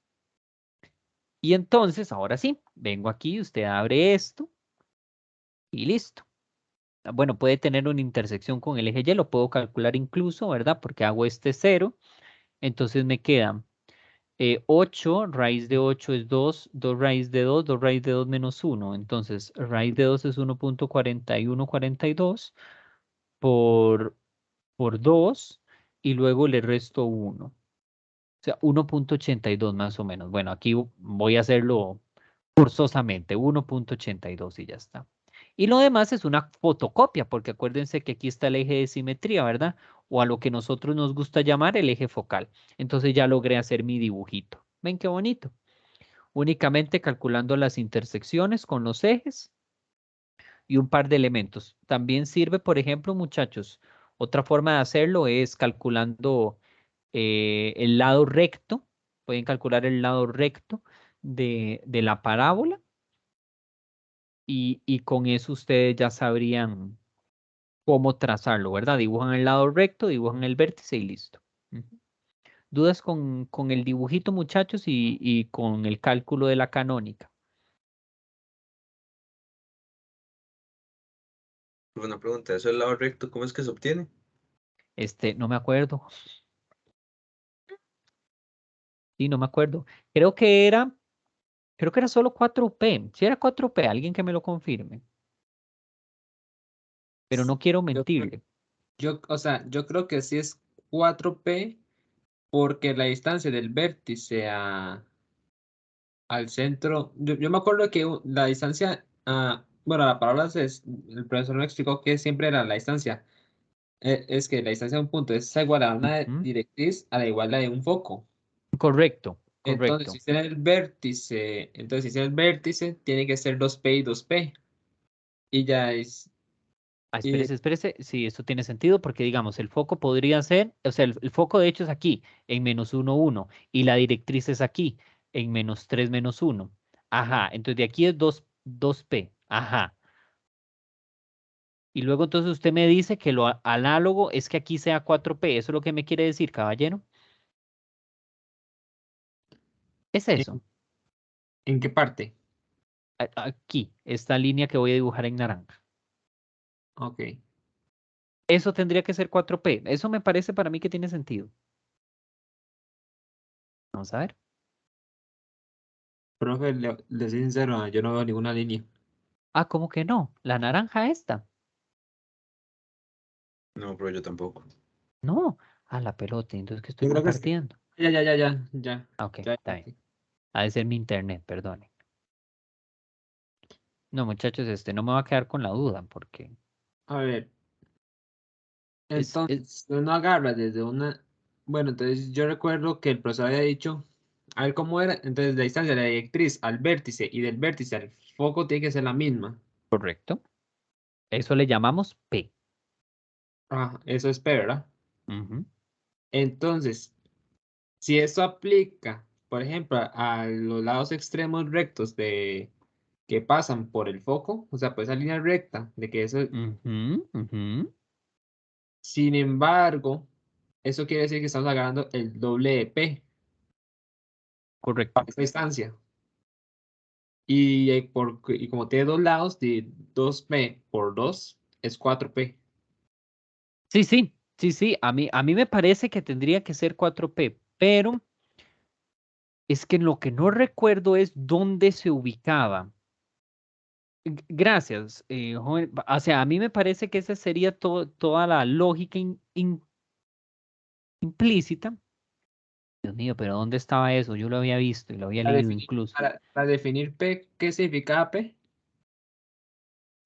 Y entonces, ahora sí, vengo aquí, usted abre esto y listo. Bueno, puede tener una intersección con el eje Y, lo puedo calcular incluso, ¿verdad? Porque hago este 0. Entonces me queda 8, raíz de 8 es 2, 2 raíz de 2, 2 raíz de 2 menos 1. Entonces, raíz de 2 es 1,4142 por 2 y luego le resto 1. O sea, 1,82 más o menos. Bueno, aquí voy a hacerlo forzosamente, 1,82 y ya está. Y lo demás es una fotocopia, porque acuérdense que aquí está el eje de simetría, ¿verdad? O a lo que nosotros nos gusta llamar el eje focal. Entonces ya logré hacer mi dibujito. ¿Ven qué bonito? Únicamente calculando las intersecciones con los ejes y un par de elementos. También sirve, por ejemplo, muchachos, otra forma de hacerlo es calculando el lado recto. Pueden calcular el lado recto de la parábola y con eso ustedes ya sabrían cómo trazarlo, ¿verdad? Dibujan el lado recto, dibujan el vértice y listo. Ujú. dudas con el dibujito, muchachos, y con el cálculo de la canónica. Una pregunta, ¿eso del lado recto, cómo es que se obtiene? No me acuerdo. Sí, no me acuerdo. Creo que era solo 4P. Si era 4P, alguien que me lo confirme. Pero no quiero mentirle. O sea, yo creo que sí es 4P porque la distancia del vértice al centro, yo me acuerdo que la distancia, bueno, la palabra el profesor me explicó que siempre era la distancia. Es que la distancia de un punto es igual a una Ujú. directriz a la igualdad de un foco. Correcto, Entonces, correcto. si tiene el vértice, tiene que ser 2P y 2P. Y ya es, y Espérese. Sí, esto tiene sentido porque, digamos, el foco podría ser, o sea, el foco de hecho es aquí, en -1, 1, y la directriz es aquí, en -3, -1. Ajá, entonces de aquí es 2P. Ajá. Y luego entonces usted me dice que lo análogo es que aquí sea 4P. ¿Eso es lo que me quiere decir, caballero? Es eso. ¿en qué parte? Aquí, esta línea que voy a dibujar en naranja. Ok. Eso tendría que ser 4P. Eso me parece para mí que tiene sentido. Vamos a ver. Profe, le soy sincero, yo no veo ninguna línea. Ah, ¿cómo que no? La naranja esta. No, pero yo tampoco. No. Ah, la pelota. Entonces, ¿qué estoy Yo creo que sí. compartiendo? Ya. Ah, ok, Ya, está bien. sí. Ha de ser mi internet, perdone. No, muchachos, no me va a quedar con la duda porque A ver, es entonces, uno agarra desde una. Bueno, entonces yo recuerdo que el profesor había dicho, a ver cómo era. Entonces, la distancia de la directriz al vértice y del vértice al foco tiene que ser la misma. correcto. Eso le llamamos P. Eso es P, ¿verdad? Ujú. Entonces, si esto aplica, por ejemplo, a los lados extremos rectos que pasan por el foco, o sea, por esa línea recta, de que eso, Ujú, ujú. sin embargo, eso quiere decir que estamos agarrando el doble de P para Correcto. esta distancia. Y como tiene dos lados, de 2P por 2 es 4P. Sí. A mí me parece que tendría que ser 4P, pero es que lo que no recuerdo es dónde se ubicaba. Gracias, joven. O sea, a mí me parece que esa sería toda la lógica implícita. Dios mío, pero ¿dónde estaba eso? Yo lo había visto y lo había Para leído definir, incluso. para definir P, ¿qué significa P?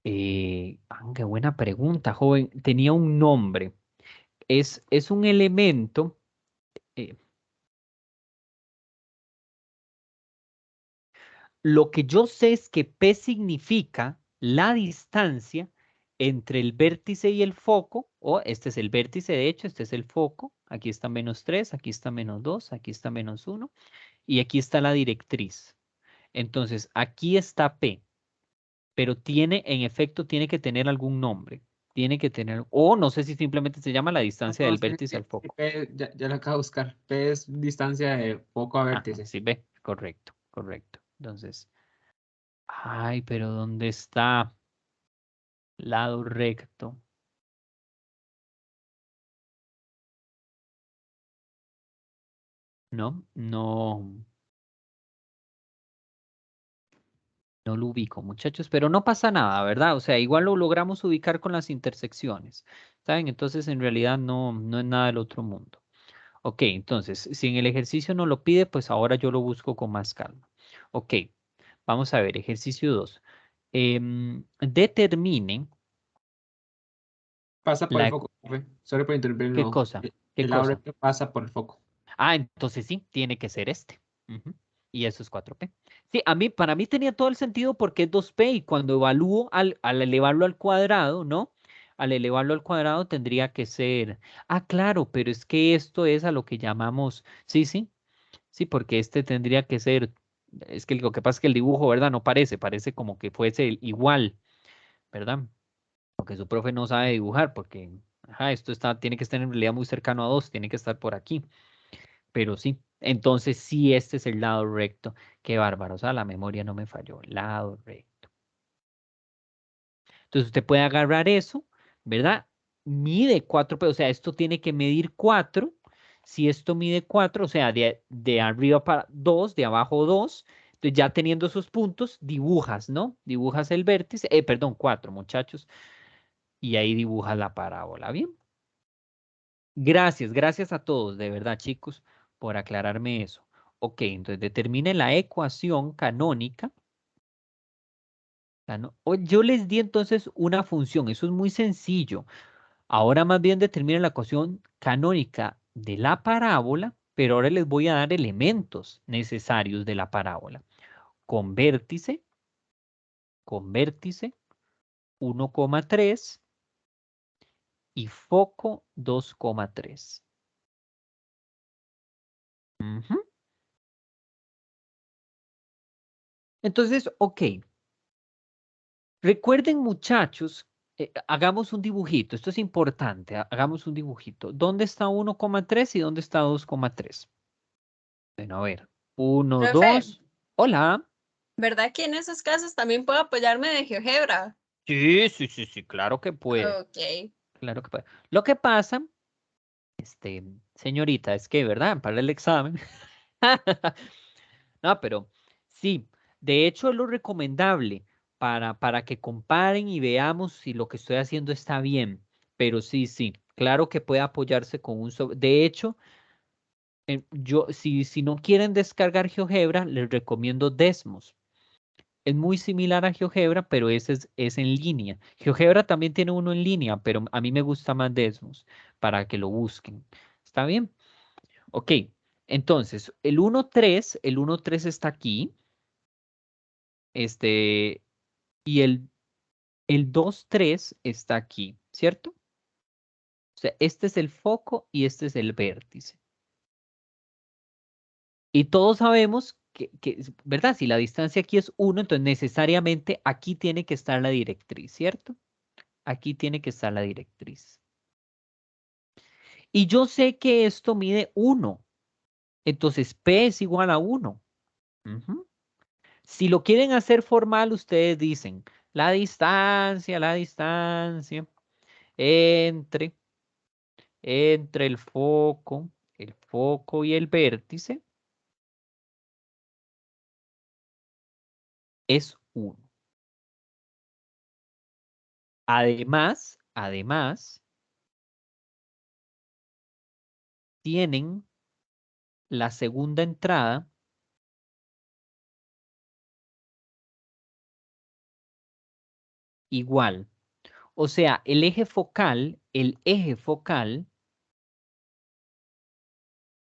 Qué buena pregunta, joven. Tenía un nombre. Es un elemento. eh, Lo que yo sé es que P significa la distancia entre el vértice y el foco, o este es el vértice, de hecho, este es el foco, aquí está -3, aquí está -2, aquí está -1, y aquí está la directriz. Entonces, aquí está P, pero en efecto, tiene que tener algún nombre, tiene que tener, o no sé si simplemente se llama la distancia No, del sí, vértice al sí, foco. P, ya lo acabo de buscar. P es distancia de foco a Ajá, vértice. sí ve, correcto, correcto. Entonces, ay, pero ¿dónde está? Lado recto. No lo ubico, muchachos, pero no pasa nada, ¿verdad? O sea, igual lo logramos ubicar con las intersecciones, ¿saben? Entonces, en realidad no es nada del otro mundo. Ok, entonces, si en el ejercicio no lo pide, pues ahora yo lo busco con más calma. Ok, vamos a ver, ejercicio 2. Determinen Pasa por el la... foco, profe. Sorry por interrumpir, ¿Qué no. cosa? ¿Qué El lado cosa? recto pasa por el foco. Ah, entonces sí, tiene que ser este. Ujú. Y eso es 4P. Sí, para mí tenía todo el sentido porque es 2P y cuando evalúo al elevarlo al cuadrado, ¿no? Al elevarlo al cuadrado tendría que ser, claro, pero es que esto es a lo que llamamos, sí, porque este tendría que ser, es que lo que pasa es que el dibujo, ¿verdad? No parece como que fuese igual, ¿verdad? Porque su profe no sabe dibujar porque, esto tiene que estar en realidad muy cercano a 2, tiene que estar por aquí. Pero sí, entonces sí, este es el lado recto. Qué bárbaro, o sea, la memoria no me falló. Lado recto. Entonces usted puede agarrar eso, ¿verdad? Mide 4P, o sea, esto tiene que medir 4. Si esto mide 4, o sea, de arriba para 2, de abajo 2, entonces ya teniendo esos puntos, dibujas, ¿no? Dibujas el vértice, perdón, 4, muchachos, y ahí dibujas la parábola, ¿bien? Gracias a todos, de verdad, chicos, por aclararme eso. Ok, entonces determine la ecuación canónica. Yo les di entonces una función, eso es muy sencillo. Ahora más bien determine la ecuación canónica de la parábola, pero ahora les voy a dar elementos necesarios de la parábola. Con vértice 1,3 y foco 2,3. Ujú. Entonces, ok. Recuerden, muchachos, hagamos un dibujito. Esto es importante. Hagamos un dibujito. ¿Dónde está 1,3 y dónde está 2,3? Bueno, a ver. 1, Profe, 2. Hola. ¿verdad que en esos casos también puedo apoyarme de GeoGebra? Sí, claro que puede. Ok. Claro que puede. Lo que pasa, señorita, es que, ¿verdad? Para el examen. No, pero sí, de hecho es lo recomendable para que comparen y veamos si lo que estoy haciendo está bien. Pero sí, claro que puede apoyarse con un De hecho, si no quieren descargar GeoGebra, les recomiendo Desmos. Es muy similar a GeoGebra, pero ese es en línea. GeoGebra también tiene uno en línea, pero a mí me gusta más Desmos para que lo busquen. ¿Está bien? Ok, entonces el 1,3 está aquí. Este, y el 2,3 está aquí, ¿cierto? O sea, este es el foco y este es el vértice. Y todos sabemos ¿verdad? Si la distancia aquí es 1, entonces necesariamente aquí tiene que estar la directriz, ¿cierto? Aquí tiene que estar la directriz. Y yo sé que esto mide 1. Entonces P es igual a 1. Ujú. Si lo quieren hacer formal, ustedes dicen la distancia entre el foco y el vértice es 1. Además, tienen la segunda entrada igual. O sea, el eje focal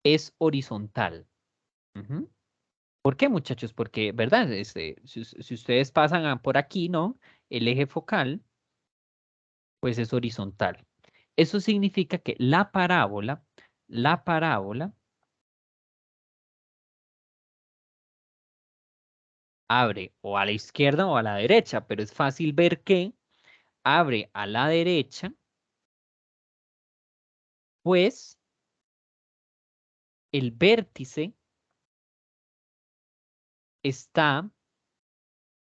es horizontal. Ujú. ¿Por qué, muchachos? Porque, ¿verdad? Si ustedes pasan por aquí, ¿no? El eje focal, pues es horizontal. Eso significa que la parábola abre o a la izquierda o a la derecha, pero es fácil ver que abre a la derecha, pues el vértice está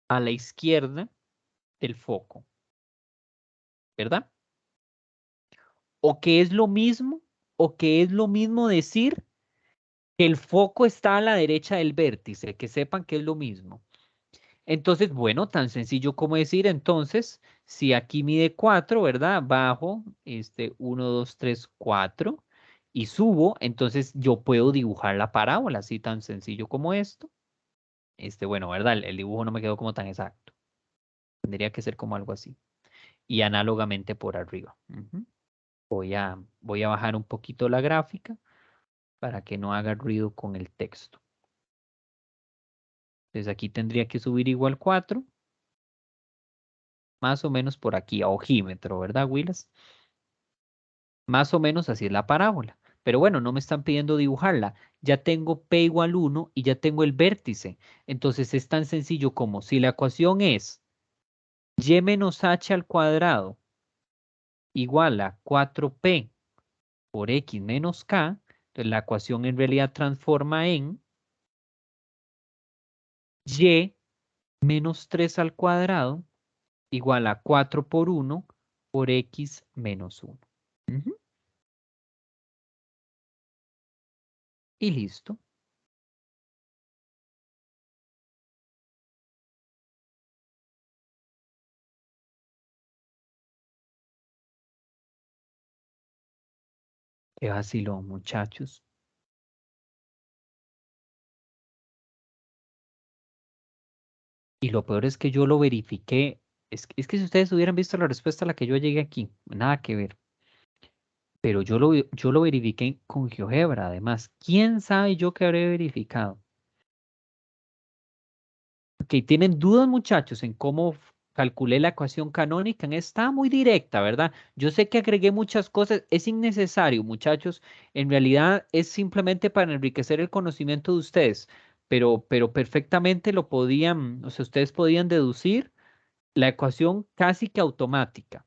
a la izquierda del foco, ¿verdad? O que es lo mismo, decir que el foco está a la derecha del vértice, que sepan que es lo mismo. Entonces, bueno, tan sencillo como decir, entonces, si aquí mide 4, ¿verdad? Bajo, 1, 2, 3, 4, y subo, entonces yo puedo dibujar la parábola, así tan sencillo como esto. Bueno, ¿verdad? El dibujo no me quedó como tan exacto. Tendría que ser como algo así. Y análogamente por arriba. Ujú. Voy a bajar un poquito la gráfica para que no haga ruido con el texto. Entonces aquí tendría que subir igual 4. Más o menos por aquí, a ojímetro, ¿verdad, Willis? Más o menos así es la parábola. Pero bueno, no me están pidiendo dibujarla. Ya tengo P igual 1 y ya tengo el vértice. Entonces es tan sencillo como si la ecuación es y menos h al cuadrado igual a 4p por x menos k, Entonces la ecuación en realidad transforma en y menos 3 al cuadrado igual a 4 por 1 por x menos 1. Y listo. Qué vacilón, muchachos. Y lo peor es que yo lo verifiqué. Es que si ustedes hubieran visto la respuesta a la que yo llegué aquí, nada que ver. Pero yo lo verifiqué con GeoGebra, además. ¿Quién sabe yo qué habré verificado? Ok, ¿tienen dudas, muchachos, en cómo calculé la ecuación canónica? Está muy directa, ¿verdad? Yo sé que agregué muchas cosas. Es innecesario, muchachos. En realidad es simplemente para enriquecer el conocimiento de ustedes. Pero perfectamente lo podían, o sea, ustedes podían deducir la ecuación casi que automática.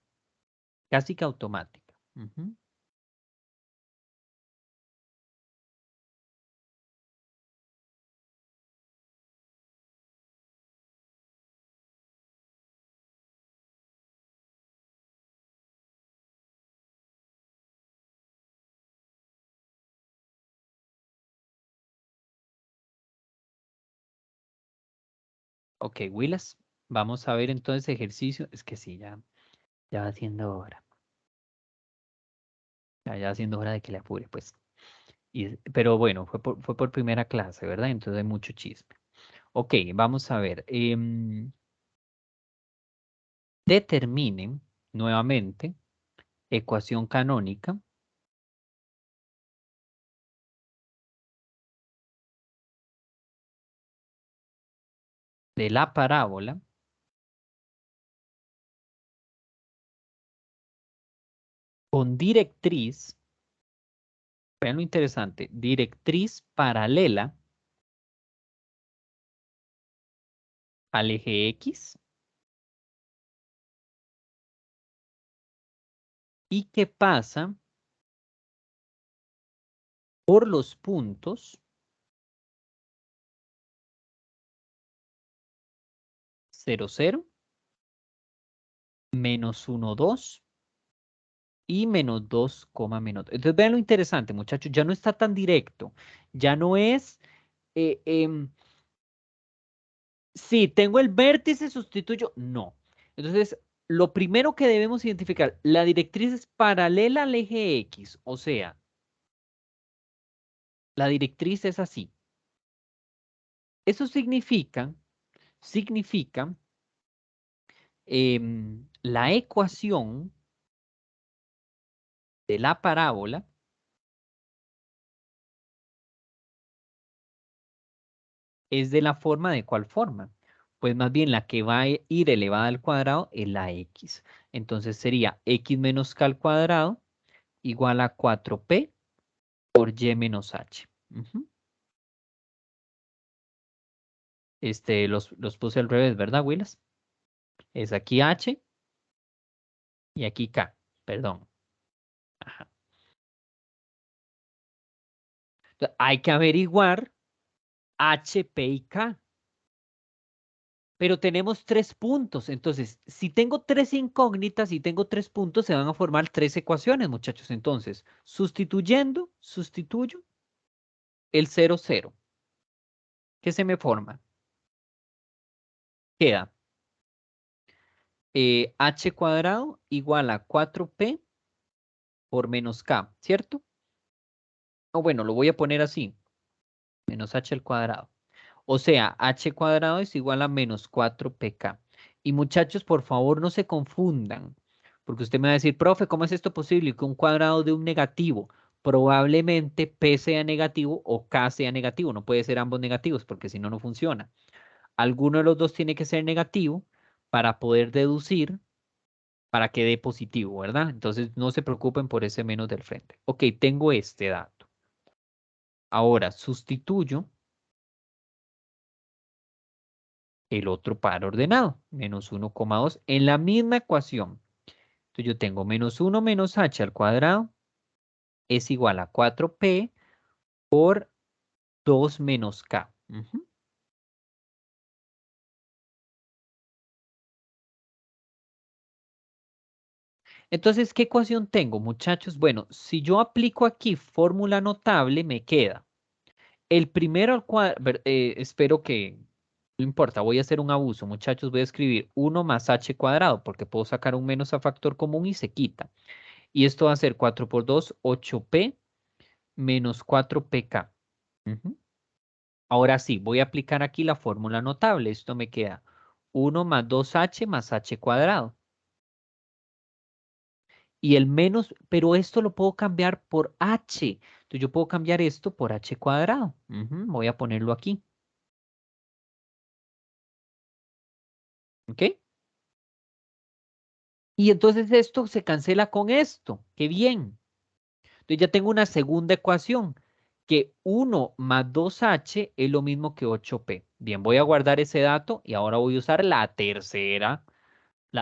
Casi que automática. Ujú. Ok, Willas, vamos a ver entonces ejercicio. Es que sí, ya va siendo hora. Ya va siendo hora de que le apure, pues. Pero bueno, fue por primera clase, ¿verdad? Entonces hay mucho chisme. Ok, vamos a ver. Determinen nuevamente ecuación canónica de la parábola con directriz, vean lo interesante, directriz paralela al eje X y que pasa por los puntos 0, 0, menos 1, 2 y menos 2, menos. Entonces vean lo interesante, muchachos, ya no está tan directo, ya no es, sí, tengo el vértice, sustituyo, no. Entonces, lo primero que debemos identificar, la directriz es paralela al eje X, o sea, la directriz es así. Eso significa la ecuación de la parábola es de la forma ¿de cuál forma? Pues más bien la que va a ir elevada al cuadrado es la x. Entonces sería x menos k al cuadrado igual a 4p por y menos h. Los puse al revés, ¿verdad, Willas? Es aquí h y aquí k, perdón. Ajá. Entonces, hay que averiguar h, p y k. Pero tenemos 3 puntos. Entonces, si tengo 3 incógnitas y tengo 3 puntos, se van a formar 3 ecuaciones, muchachos. Entonces, sustituyo el 0, 0. ¿Qué se me forma? Queda h cuadrado igual a 4p por menos k, ¿cierto? O bueno, lo voy a poner así, menos h al cuadrado. O sea, h cuadrado es igual a menos 4pk. Y muchachos, por favor, no se confundan, porque usted me va a decir, profe, ¿cómo es esto posible? Que un cuadrado de un negativo, probablemente p sea negativo o k sea negativo. No puede ser ambos negativos, porque si no, no funciona. Alguno de los dos tiene que ser negativo para poder deducir para que dé positivo, ¿verdad? Entonces, no se preocupen por ese menos del frente. Ok, tengo este dato. Ahora, sustituyo el otro par ordenado, menos 1,2, en la misma ecuación. Entonces yo tengo menos 1 menos h al cuadrado es igual a 4p por 2 menos K. Ujú. Entonces, ¿qué ecuación tengo, muchachos? Bueno, si yo aplico aquí fórmula notable, me queda el primero al cuadrado, espero que, no importa, voy a hacer un abuso, muchachos, voy a escribir 1 más h cuadrado, porque puedo sacar un menos a factor común y se quita. Y esto va a ser 4 por 2, 8p, menos 4pk. Ujú. Ahora sí, voy a aplicar aquí la fórmula notable. Esto me queda 1 más 2h más h cuadrado. Y el menos, pero esto lo puedo cambiar por h. Entonces yo puedo cambiar esto por h cuadrado. Ujú, voy a ponerlo aquí. ¿Ok? Y entonces esto se cancela con esto. ¡Qué bien! Entonces ya tengo una segunda ecuación, que 1 más 2h es lo mismo que 8p. Bien, voy a guardar ese dato y ahora voy a usar la tercera,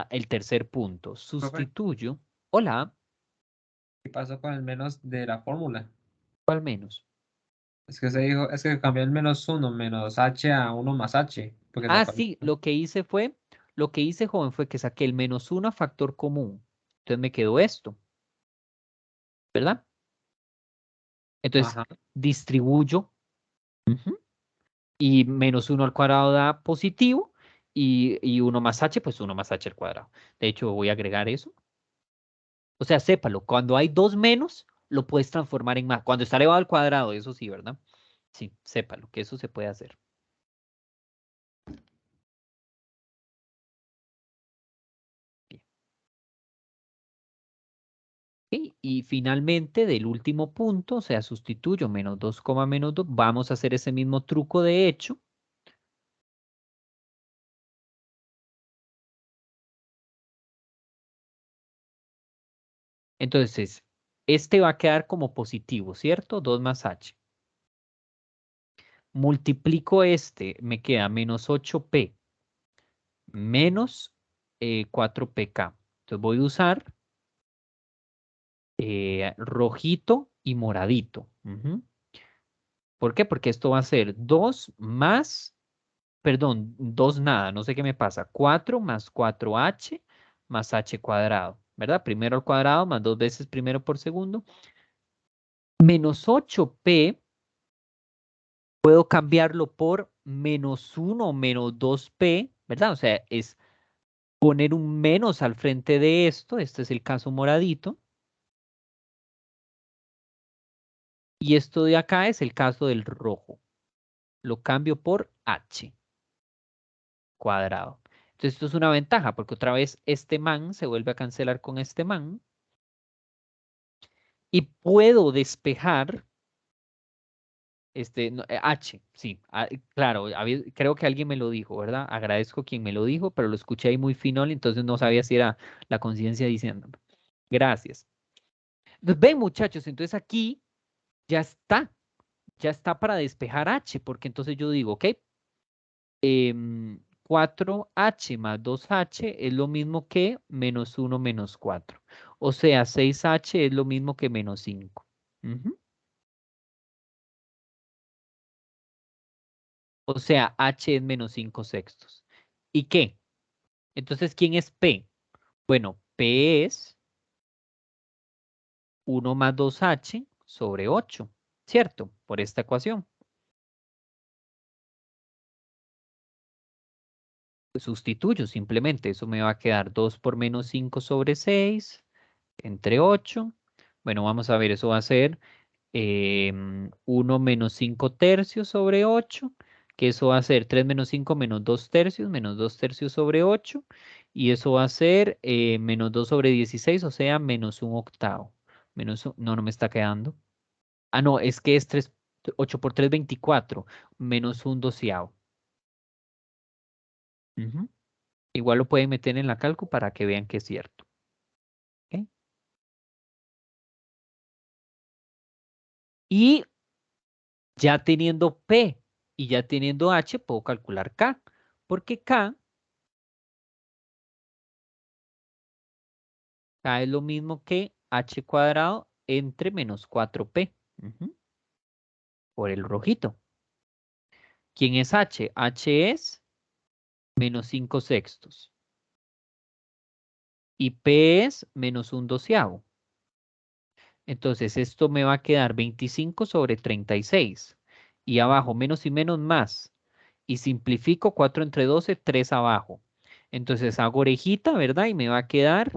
el tercer punto. Profe, Sustituyo. Hola, ¿qué pasó con el menos de la fórmula? ¿cuál menos? Es que se dijo, es que cambió el menos uno, menos h a uno más h, porque Ah, sacó el... sí, lo que hice, joven, fue que saqué el menos 1 a factor común. Entonces me quedó esto, ¿verdad? Entonces Ajá. distribuyo. Ujú, y menos 1 al cuadrado da positivo y 1 más h, pues 1 más h al cuadrado. De hecho, voy a agregar eso. O sea, sépalo, cuando hay dos menos, lo puedes transformar en más. Cuando está elevado al cuadrado, eso sí, ¿verdad? Sí, sépalo, que eso se puede hacer. Bien. Ok, y finalmente, del último punto, o sea, sustituyo menos 2, menos 2. Vamos a hacer ese mismo truco de hecho. Entonces, este va a quedar como positivo, ¿cierto? 2 más h. Multiplico este, me queda menos 8p menos 4pk. Entonces voy a usar rojito y moradito. Ujú. ¿Por qué? Porque esto va a ser 2 más, perdón, 2 nada, no sé qué me pasa. 4 más 4h más h cuadrado, ¿verdad? Primero al cuadrado más 2 veces primero por segundo. Menos 8p, puedo cambiarlo por menos 1 o menos 2p, ¿verdad? O sea, es poner un menos al frente de esto. Este es el caso moradito. Y esto de acá es el caso del rojo. Lo cambio por h cuadrado. Entonces esto es una ventaja porque otra vez este man se vuelve a cancelar con este man. Y puedo despejar h, sí, claro, creo que alguien me lo dijo, ¿verdad? Agradezco quien me lo dijo, pero lo escuché ahí muy finol, entonces no sabía si era la conciencia diciéndome. Gracias. Entonces, ven muchachos, entonces aquí ya está para despejar h, porque entonces yo digo, ok, 4h más 2h es lo mismo que menos 1 menos 4. O sea, 6h es lo mismo que menos 5. Ujú. O sea, h es menos 5 sextos. ¿Y qué? Entonces, ¿quién es P? Bueno, P es 1 más 2h sobre 8, ¿cierto? Por esta ecuación. Sustituyo simplemente, eso me va a quedar 2 por menos 5 sobre 6, entre 8. Bueno, vamos a ver, eso va a ser 1 menos 5 tercios sobre 8, que eso va a ser 3 menos 5 menos 2 tercios sobre 8, y eso va a ser menos 2 sobre 16, o sea, menos un octavo. No, no me está quedando. Ah, no, es que es 8 por 3, 24, menos un doceavo. Ujú. Igual lo pueden meter en la calco para que vean que es cierto. ¿Ok? Y ya teniendo P y ya teniendo H, puedo calcular K, porque K es lo mismo que H cuadrado entre menos 4P. Ujú. por el rojito. ¿Quién es H? H es menos 5 sextos. Y P es menos 1/12. Entonces esto me va a quedar 25 sobre 36. Y abajo menos y menos más. Y simplifico 4 entre 12, 3 abajo. Entonces hago orejita, ¿verdad? Y me va a quedar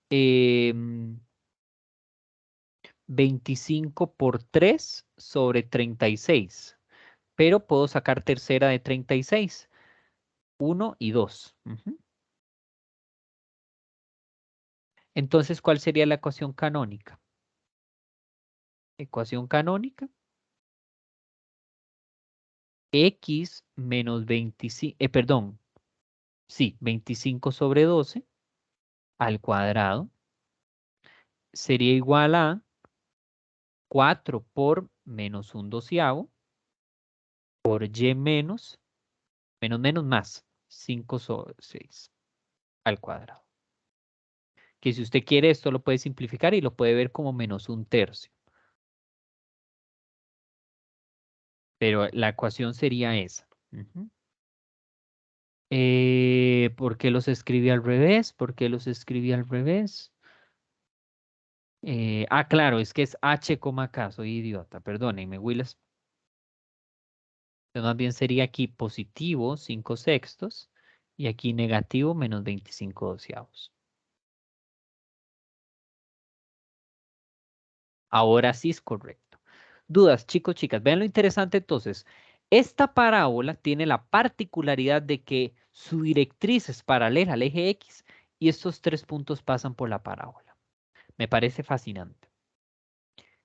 25 por 3 sobre 36. Pero puedo sacar tercera de 36. 1 y 2. Entonces, ¿cuál sería la ecuación canónica? Ecuación canónica. X menos 25, perdón, sí, 25 sobre 12 al cuadrado sería igual a 4 por menos 1/12 por y menos más 5 sobre 6 al cuadrado. Que si usted quiere esto lo puede simplificar y lo puede ver como menos 1/3. Pero la ecuación sería esa. ¿Por qué los escribí al revés? ¿Por qué los escribí al revés? Claro, es que es H, K, soy idiota, perdónenme, Willis. Entonces, más bien sería aquí positivo 5 sextos y aquí negativo menos 25/12. Ahora sí es correcto. Dudas, chicos, chicas, vean lo interesante entonces. Esta parábola tiene la particularidad de que su directriz es paralela al eje X y estos 3 puntos pasan por la parábola. Me parece fascinante.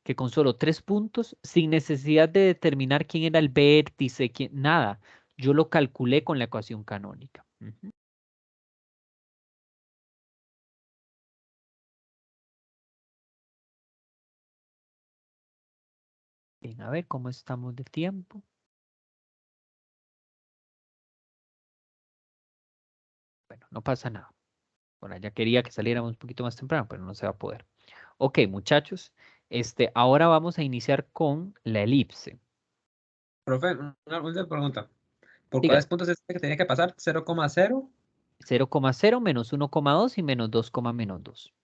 Que con solo 3 puntos, sin necesidad de determinar quién era el vértice, nada, yo lo calculé con la ecuación canónica. Bien, a ver cómo estamos de tiempo. Bueno, no pasa nada. Bueno, ya quería que saliéramos un poquito más temprano, pero no se va a poder. Ok, muchachos, ahora vamos a iniciar con la elipse. Profe, una última pregunta. ¿Por Diga, cuáles puntos es que tenía que pasar? ¿0,0? 0,0 menos 1,2 y menos 2, menos 2.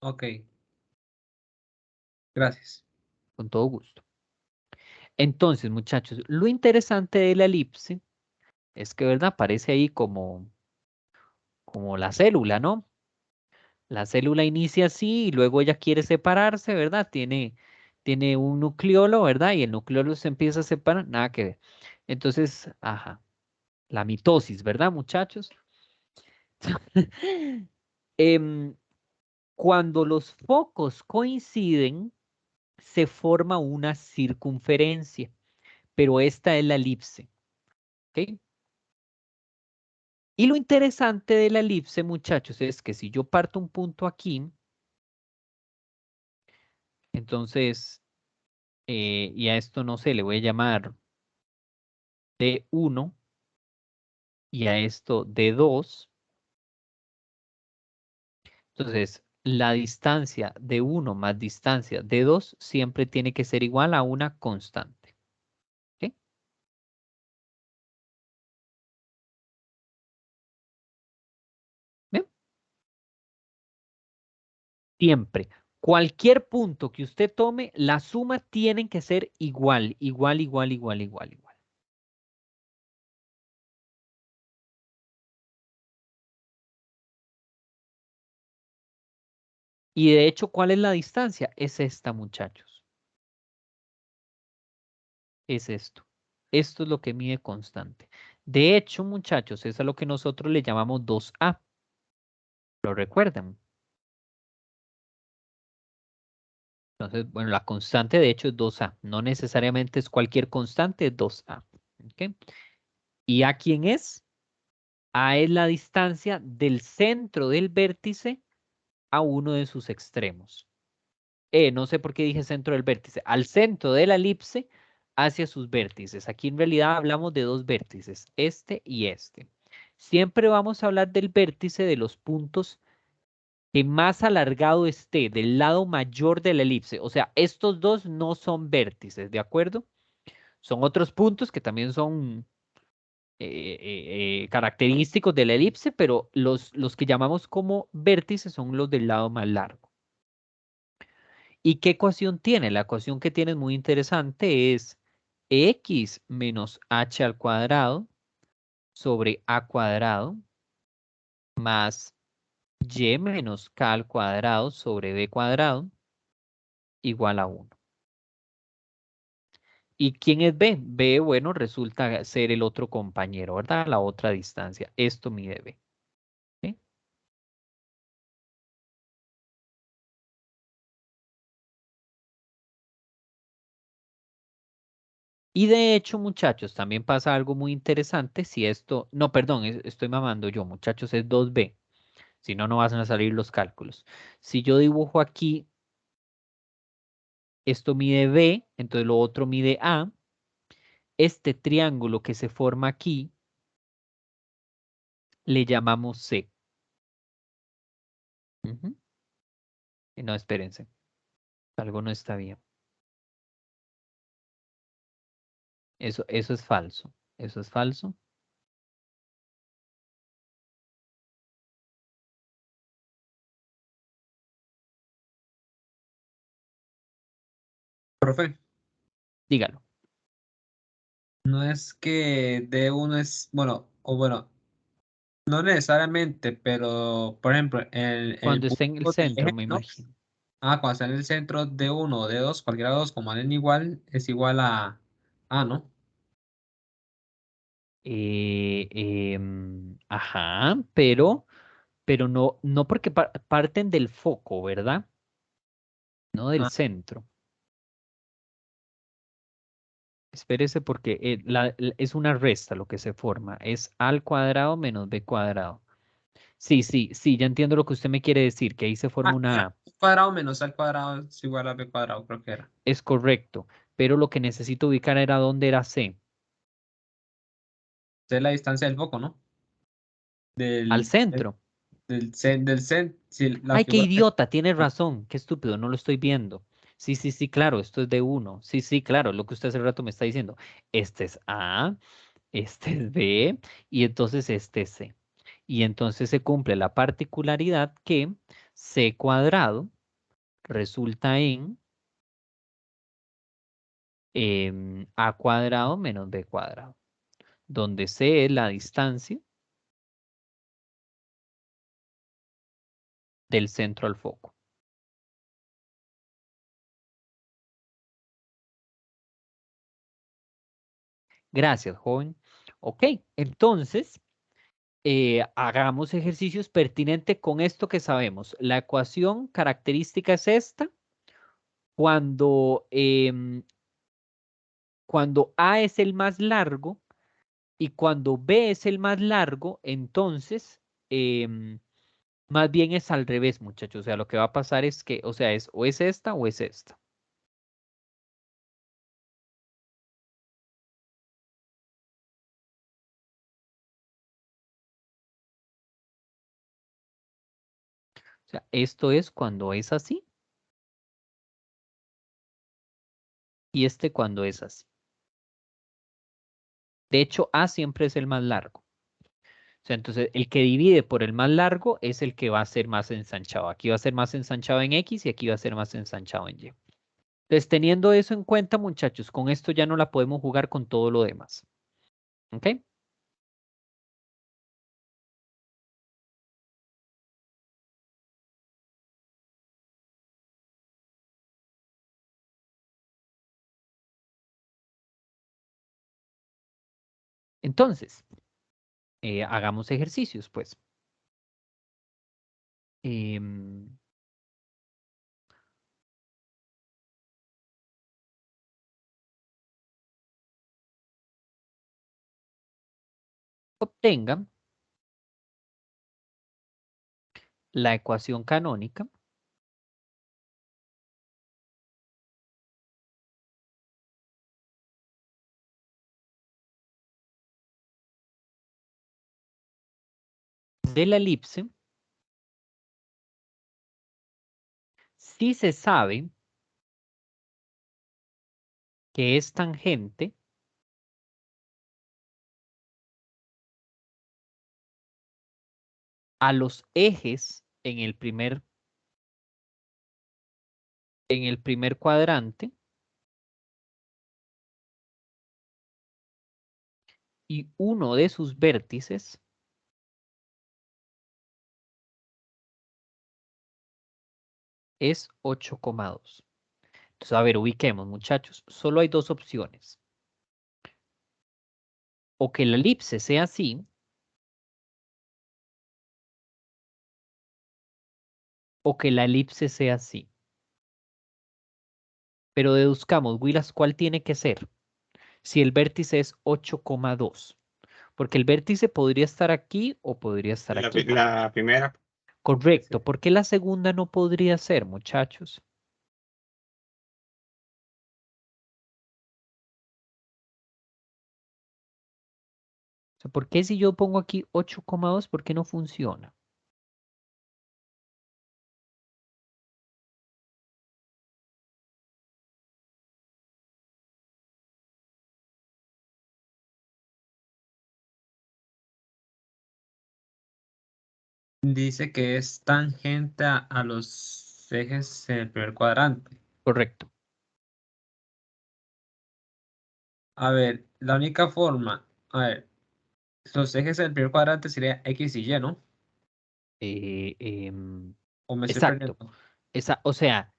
Ok. Gracias. Con todo gusto. Entonces, muchachos, lo interesante de la elipse es que, ¿verdad? Aparece ahí como la célula, ¿no? La célula inicia así y luego ella quiere separarse, ¿verdad? Tiene un nucleolo, ¿verdad? Y el nucleolo se empieza a separar, nada que ver. Entonces, ajá, la mitosis, ¿verdad, muchachos? Cuando los focos coinciden, se forma una circunferencia, pero esta es la elipse, ¿ok? Y lo interesante de la elipse, muchachos, es que si yo parto un punto aquí, entonces, y a esto no sé, le voy a llamar D1 y a esto D2. Entonces, la distancia de 1 más distancia de 2 siempre tiene que ser igual a una constante. ¿Ok? ¿Bien? Siempre. Cualquier punto que usted tome, la suma tiene que ser igual, igual, igual, igual, igual, igual. Y de hecho, ¿cuál es la distancia? Es esta, muchachos. Es esto. Esto es lo que mide constante. De hecho, muchachos, es a lo que nosotros le llamamos 2A. ¿Lo recuerdan? Entonces, bueno, la constante de hecho es 2A. No necesariamente es cualquier constante, es 2A. ¿Ok? ¿Y A quién es? A es la distancia del centro del vértice a uno de sus extremos. No sé por qué dije centro del vértice. Al centro de la elipse hacia sus vértices. Aquí en realidad hablamos de 2 vértices, este y este. Siempre vamos a hablar del vértice de los puntos que más alargado esté del lado mayor de la elipse. O sea, estos dos no son vértices, ¿de acuerdo? Son otros puntos que también son característicos de la elipse, pero los que llamamos como vértices son los del lado más largo. ¿Y qué ecuación tiene? La ecuación que tiene es muy interesante, es x menos h al cuadrado sobre a cuadrado más y menos k al cuadrado sobre b cuadrado igual a 1. ¿Y quién es b? B, bueno, resulta ser el otro compañero, ¿verdad? La otra distancia. Esto mide b. ¿Sí? Y de hecho, muchachos, también pasa algo muy interesante si esto, no, perdón, estoy mamando yo, muchachos, es 2b. Si no, no van a salir los cálculos. Si yo dibujo aquí, esto mide b, entonces lo otro mide a. Este triángulo que se forma aquí, le llamamos C. Ujú. No, espérense. Algo no está bien. Eso es falso. Eso es falso. Profe, Dígalo. no es que D1 es, bueno, o bueno, no necesariamente, pero por ejemplo, el Cuando esté en el punto del centro, eje, me ¿no? imagino. Cuando está en el centro D1 o D2, cualquiera de los, como valen igual, es igual a A, ¿no? Ajá, pero no porque parten del foco, ¿verdad? No del Ah, centro. Espérese porque es una resta lo que se forma. Es a al cuadrado menos b cuadrado. Sí, sí, sí, ya entiendo lo que usted me quiere decir, que ahí se forma una A. cuadrado menos al cuadrado es igual a B cuadrado, creo que era. Es correcto, pero lo que necesito ubicar era dónde era C. Esta es la distancia del foco, ¿no? Al Del, centro. si la Ay, qué figura. idiota, tiene razón, qué estúpido, no lo estoy viendo. Sí, sí, sí, claro, esto es de 1. Sí, sí, claro, lo que usted hace rato me está diciendo. Este es A, este es B y entonces este es C. Y entonces se cumple la particularidad que C cuadrado resulta en A cuadrado menos B cuadrado, donde C es la distancia del centro al foco. Gracias, joven. Ok, entonces hagamos ejercicios pertinentes con esto que sabemos. La ecuación característica es esta. Cuando A es el más largo y cuando B es el más largo, entonces más bien es al revés, muchachos. O sea, lo que va a pasar es que, o sea, es o es esta o es esta. O sea, esto es cuando es así y este cuando es así. De hecho, A siempre es el más largo. O sea, entonces el que divide por el más largo es el que va a ser más ensanchado. Aquí va a ser más ensanchado en X y aquí va a ser más ensanchado en Y. Entonces, teniendo eso en cuenta, muchachos, con esto ya no la podemos jugar con todo lo demás. ¿Ok? Entonces, hagamos ejercicios, pues. Em, obtengan la ecuación canónica de la elipse si se sabe que es tangente a los ejes en el primer cuadrante y uno de sus vértices es 8,2. Entonces, a ver, ubiquemos, muchachos. Solo hay dos opciones. O que la elipse sea así, o que la elipse sea así. Pero deduzcamos, Willas, ¿cuál tiene que ser? Si el vértice es 8,2. Porque el vértice podría estar aquí o podría estar aquí. La primera. Correcto. ¿Por qué la segunda no podría ser, muchachos? O sea, ¿por qué si yo pongo aquí 8,2, por qué no funciona? Dice que es tangente a los ejes en el primer cuadrante. Correcto. A ver, la única forma, a ver, los ejes en el primer cuadrante sería X y Y, ¿no? ¿O me estoy Exacto. perdiendo? O sea,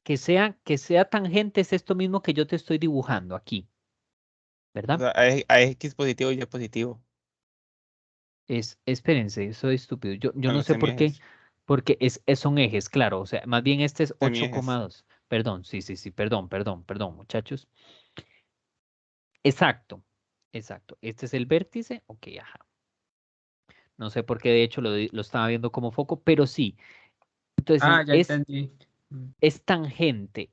que sea tangente es esto mismo que yo te estoy dibujando aquí, O ¿verdad? sea, hay X positivo y Y positivo. Espérense, soy estúpido. Yo Con no los sé por qué, semiejes. porque son ejes, claro. O sea, más bien este es Semiejes. 8,2. Perdón, sí, perdón, muchachos. Exacto, exacto. Este es el vértice, ok, ajá. No sé por qué, de hecho, lo estaba viendo como foco, pero sí. Entonces, Ah, ya entendí. es tangente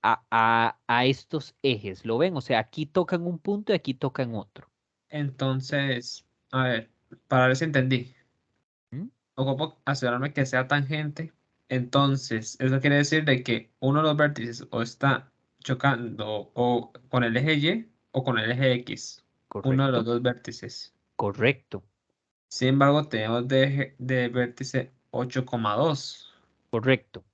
a estos ejes, ¿lo ven? O sea, aquí tocan un punto y aquí tocan otro. Entonces, a ver, para ver si entendí. ¿Mm? Ocupo asegurarme que sea tangente. Entonces, eso quiere decir de que uno de los vértices o está chocando o con el eje Y o con el eje X. Uno de los Correcto, dos vértices. correcto, Sin embargo, tenemos de vértice 8,2. correcto.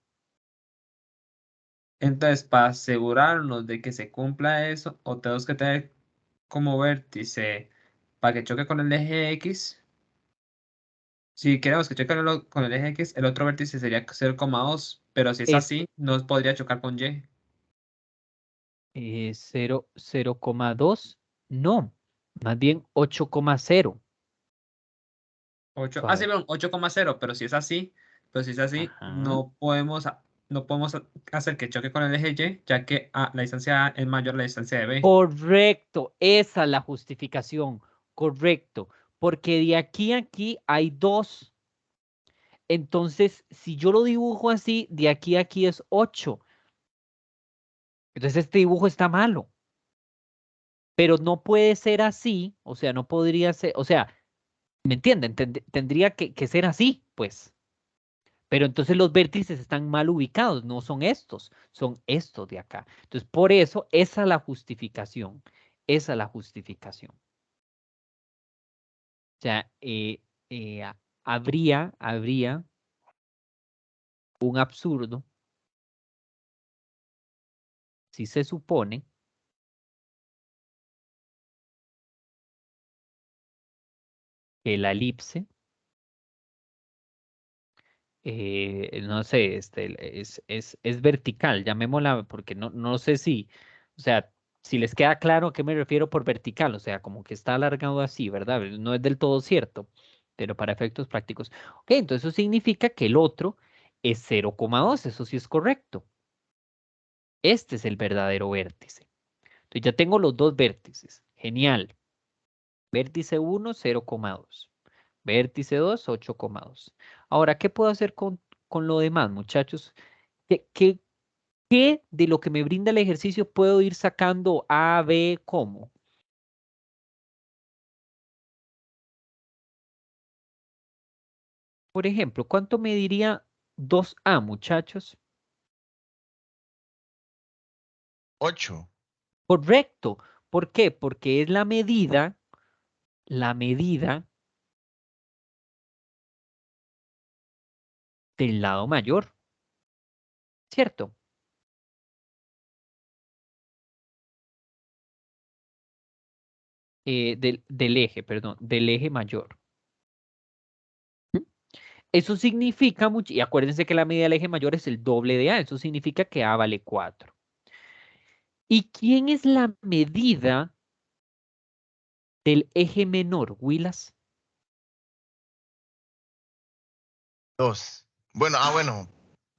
Entonces, para asegurarnos de que se cumpla eso, o tenemos que tener como vértice para que choque con el eje X. Si queremos que choque con el eje X, el otro vértice sería 0,2, pero si es Es así, no podría chocar con Y. 0,2, no, más bien 8,0. 8, sí, Suave. perdón, 8,0, pero si es así, Ajá. no podemos hacer que choque con el eje Y, ya que la distancia A es mayor a la distancia de B. Correcto, esa es la justificación, correcto, porque de aquí a aquí hay 2. Entonces, si yo lo dibujo así, de aquí a aquí es 8. Entonces, este dibujo está malo, pero no puede ser así, o sea, no podría ser, o sea, ¿me entienden? Tendría que ser así, pues. Pero entonces los vértices están mal ubicados, no son estos de acá. Entonces, por eso, esa es la justificación, esa es la justificación. O sea, habría un absurdo si se supone que la elipse, no sé, es vertical, llamémosla, porque no sé si, o sea, si les queda claro a qué me refiero por vertical, o sea, como que está alargado así, ¿verdad? No es del todo cierto, pero para efectos prácticos. Ok, entonces eso significa que el otro es 0,2, eso sí es correcto. Este es el verdadero vértice. Entonces ya tengo los dos vértices. Genial. Vértice 1, 0,2. Vértice 2, 8,2. Ahora, ¿qué puedo hacer con lo demás, muchachos? ¿Qué de lo que me brinda el ejercicio puedo ir sacando A, B, cómo? Por ejemplo, ¿cuánto me diría 2A, muchachos? 8. Correcto. ¿Por qué? Porque es la medida del lado mayor, ¿cierto? Del eje, perdón, del eje mayor. Eso significa mucho, y acuérdense que la medida del eje mayor es el doble de A, eso significa que A vale 4. ¿Y quién es la medida del eje menor, Willas? 2. Bueno, bueno,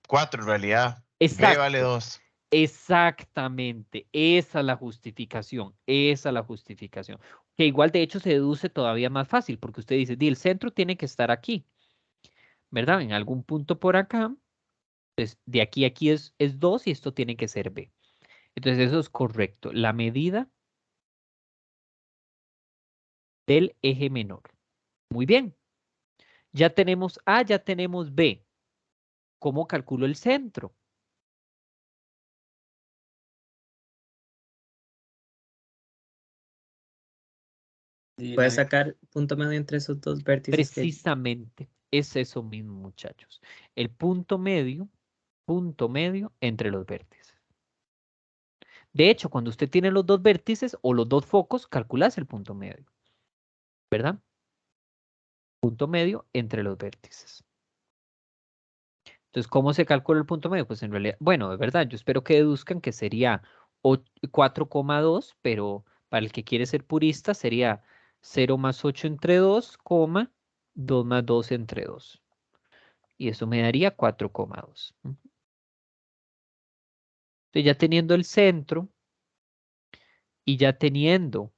4 en realidad. B Exacto. vale 2. Exactamente, esa es la justificación, esa es la justificación. Que igual de hecho se deduce todavía más fácil, porque usted dice, el centro tiene que estar aquí, ¿verdad? En algún punto por acá, entonces de aquí a aquí es 2 y esto tiene que ser B. Entonces eso es correcto, la medida del eje menor. Muy bien, ya tenemos A, ya tenemos B. ¿Cómo calculo el centro? Puedes sacar punto medio entre esos dos vértices. Precisamente, es eso mismo, muchachos. El punto medio entre los vértices. De hecho, cuando usted tiene los dos vértices o los dos focos, calculas el punto medio, ¿verdad? Punto medio entre los vértices. Entonces, ¿cómo se calcula el punto medio? Pues en realidad, bueno, de verdad, yo espero que deduzcan que sería 4,2, pero para el que quiere ser purista sería 0 más 8 entre 2, 2 más 2 entre 2. Y eso me daría 4,2. Entonces, ya teniendo el centro y ya teniendo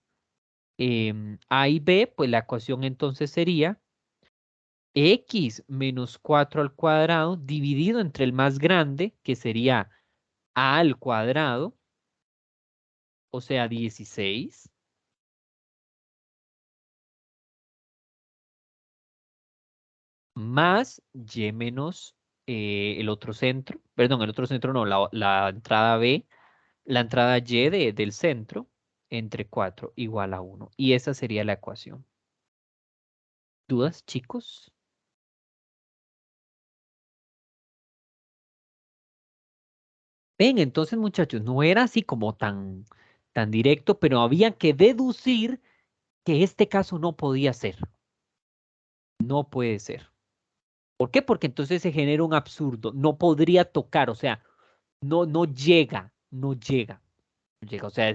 A y B, pues la ecuación entonces sería x menos 4 al cuadrado dividido entre el más grande, que sería a al cuadrado, o sea, 16, más y menos el otro centro, perdón, el otro centro no, la entrada B, la entrada y del centro, entre 4 igual a 1. Y esa sería la ecuación. ¿Dudas, chicos? Ven, entonces, muchachos, no era así como tan directo, pero había que deducir que este caso no podía ser. No puede ser. ¿Por qué? Porque entonces se genera un absurdo. No podría tocar, o sea, no llega, no llega. No llega, o sea,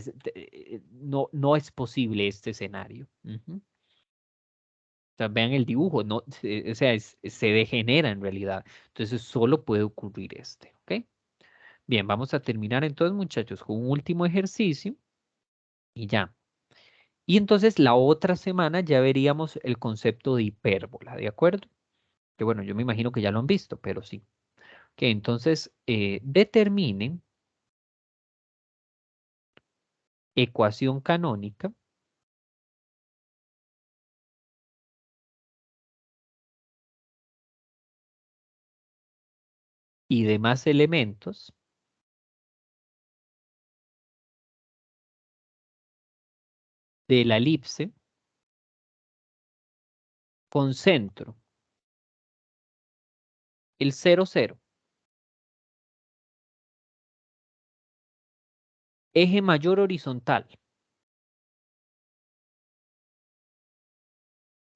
no es posible este escenario. Ujú. O sea, vean el dibujo, no, o sea, se degenera en realidad. Entonces solo puede ocurrir este, ¿ok? Bien, vamos a terminar entonces, muchachos, con un último ejercicio y ya. Y entonces la otra semana ya veríamos el concepto de hipérbola, ¿de acuerdo? Que bueno, yo me imagino que ya lo han visto, pero sí. Que entonces determinen ecuación canónica y demás elementos de la elipse con centro, el 0, 0, eje mayor horizontal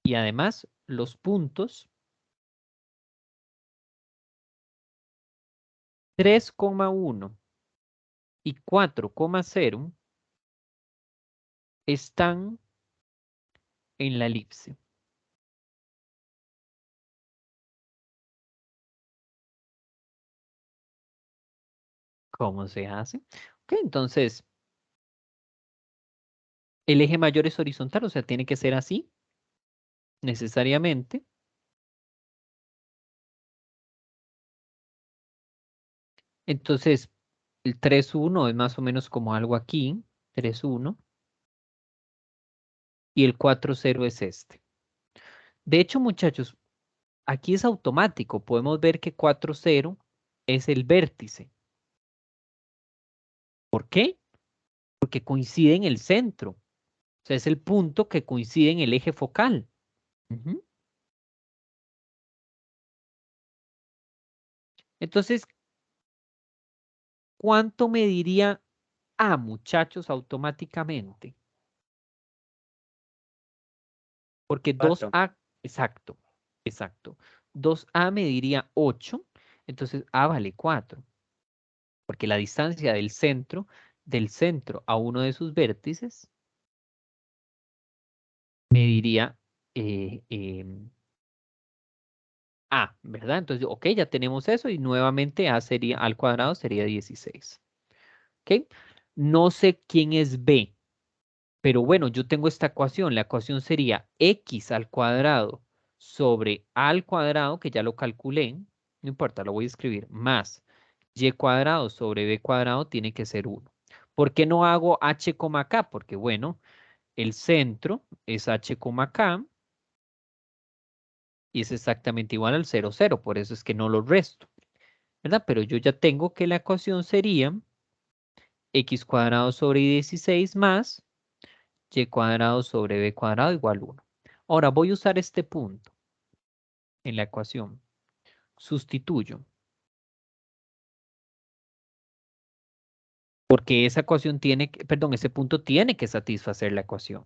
y además los puntos 3,1 y 4,0 están en la elipse. ¿Cómo se hace? Ok, entonces el eje mayor es horizontal, o sea, tiene que ser así, necesariamente. Entonces, el 3,1 es más o menos como algo aquí, 3,1, y el 4,0 es este. De hecho, muchachos, aquí es automático, podemos ver que 4,0 es el vértice. ¿Por qué? Porque coincide en el centro. O sea, es el punto que coincide en el eje focal. Ujú. Entonces, ¿cuánto me diría A, muchachos, automáticamente? Porque 4. 2A, exacto, exacto. 2A me diría 8, entonces A vale 4. Porque la distancia del centro a uno de sus vértices, me diría A, ¿verdad? Entonces, ok, ya tenemos eso y nuevamente A sería al cuadrado sería 16. ¿Ok? No sé quién es B, pero bueno, yo tengo esta ecuación. La ecuación sería X al cuadrado sobre A al cuadrado, que ya lo calculé, no importa, lo voy a escribir, más Y cuadrado sobre B cuadrado tiene que ser 1. ¿Por qué no hago H, K? Porque bueno, el centro es H, K y es exactamente igual al 0, 0, por eso es que no lo resto, ¿verdad? Pero yo ya tengo que la ecuación sería X cuadrado sobre 16 más Y cuadrado sobre B cuadrado igual 1. Ahora voy a usar este punto en la ecuación. Sustituyo. Porque esa ecuación tiene que, perdón, ese punto tiene que satisfacer la ecuación.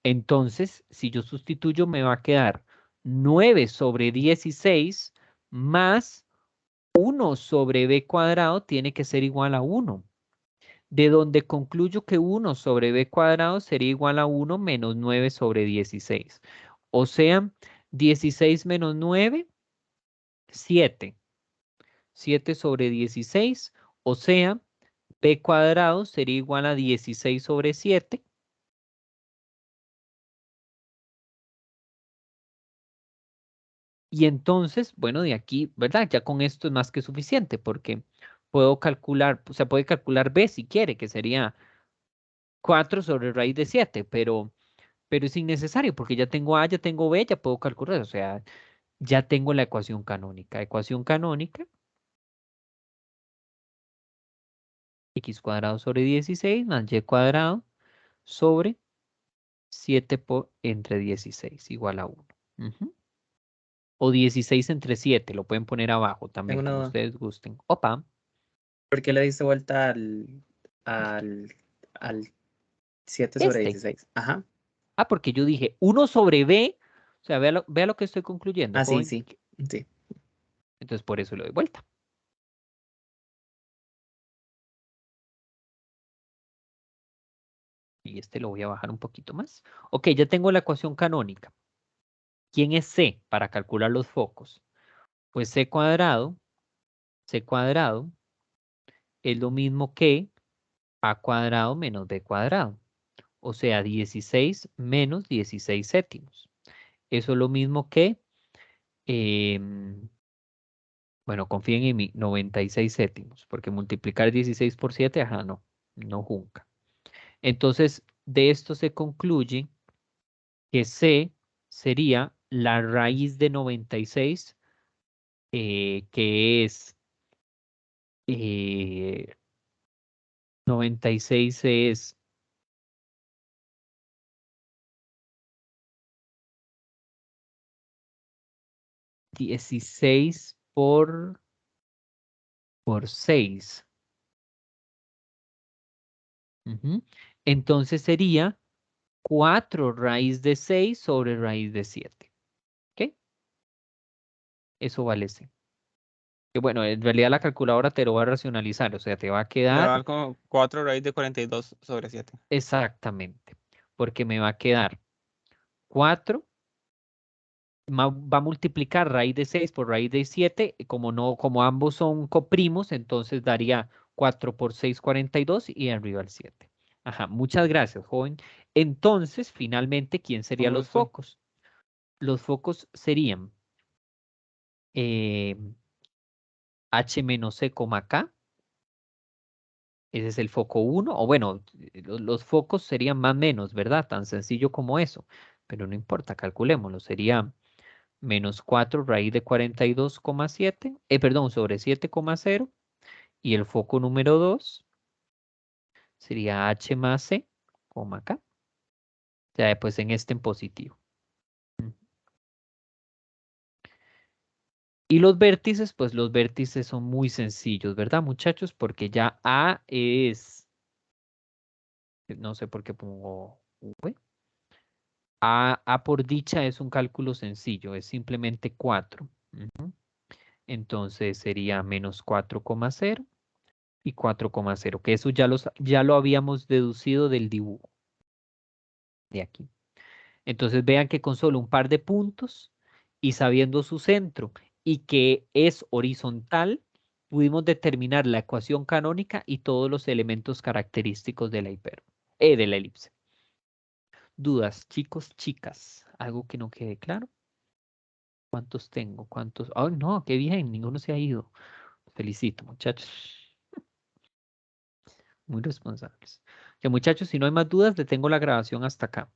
Entonces, si yo sustituyo, me va a quedar 9 sobre 16 más 1 sobre B cuadrado tiene que ser igual a 1. De donde concluyo que 1 sobre B cuadrado sería igual a 1 menos 9 sobre 16. O sea, 16 menos 9, 7. 7 sobre 16, o sea, B cuadrado sería igual a 16 sobre 7. Y entonces, bueno, de aquí, ¿verdad? Ya con esto es más que suficiente porque puedo calcular, o sea, puede calcular B si quiere, que sería 4 sobre raíz de 7, pero es innecesario porque ya tengo A, ya tengo B, ya puedo calcular, o sea, ya tengo la ecuación canónica. Ecuación canónica, X cuadrado sobre 16 más Y cuadrado sobre 7 por entre 16 igual a 1. O 16 entre 7, lo pueden poner abajo también, Tengo una como duda. ustedes gusten. Opa. ¿Por qué le diste vuelta al 7 sobre Este. 16? Ajá. Ah, porque yo dije 1 sobre B. O sea, vea lo que estoy concluyendo, Ah, sí, joven. sí. Sí. Entonces, por eso lo doy vuelta. Y este lo voy a bajar un poquito más. Ok, ya tengo la ecuación canónica. ¿Quién es C para calcular los focos? Pues C cuadrado es lo mismo que A cuadrado menos B cuadrado. O sea, 16 menos 16 séptimos. Eso es lo mismo que, bueno, confíen en mí, 96 séptimos, porque multiplicar 16 por 7, ajá, no junca. Entonces, de esto se concluye que C sería la raíz de 96, que es 96 es 16 por 6. Entonces sería 4 raíz de 6 sobre raíz de 7. ¿Ok? Eso vale C. Que bueno, en realidad la calculadora te lo va a racionalizar, o sea, te va a Me va a quedar dar como 4 raíz de 42 sobre 7. exactamente, porque me va a quedar 4, va a multiplicar raíz de 6 por raíz de 7, como no, como ambos son coprimos, entonces daría 4 por 6, 42 y arriba el 7. Ajá, muchas gracias, joven. Entonces, finalmente, ¿quién Un serían los gusto. focos? Los focos serían eh, H menos C, K. Ese es el foco 1, o bueno, los focos serían más menos, ¿verdad? Tan sencillo como eso, pero no importa, calculémoslo, sería menos 4 raíz de 42,7, perdón, sobre 7,0, y el foco número 2 sería H más C, K, ya pues en este en positivo. Y los vértices, pues los vértices son muy sencillos, ¿verdad, muchachos? Porque ya A es, no sé por qué pongo V. A por dicha es un cálculo sencillo, es simplemente 4. Ujú. Entonces sería menos 4,0 y 4,0, que eso ya lo habíamos deducido del dibujo de aquí. Entonces vean que con solo un par de puntos y sabiendo su centro y que es horizontal, pudimos determinar la ecuación canónica y todos los elementos característicos de la de la elipse. ¿Dudas, chicos, chicas? ¿Algo que no quede claro? ¿Cuántos tengo? ¿Cuántos? ¡Oh, no! ¡Qué bien! Ninguno se ha ido. Felicito, muchachos. Muy responsables. Que muchachos, si no hay más dudas, detengo la grabación hasta acá.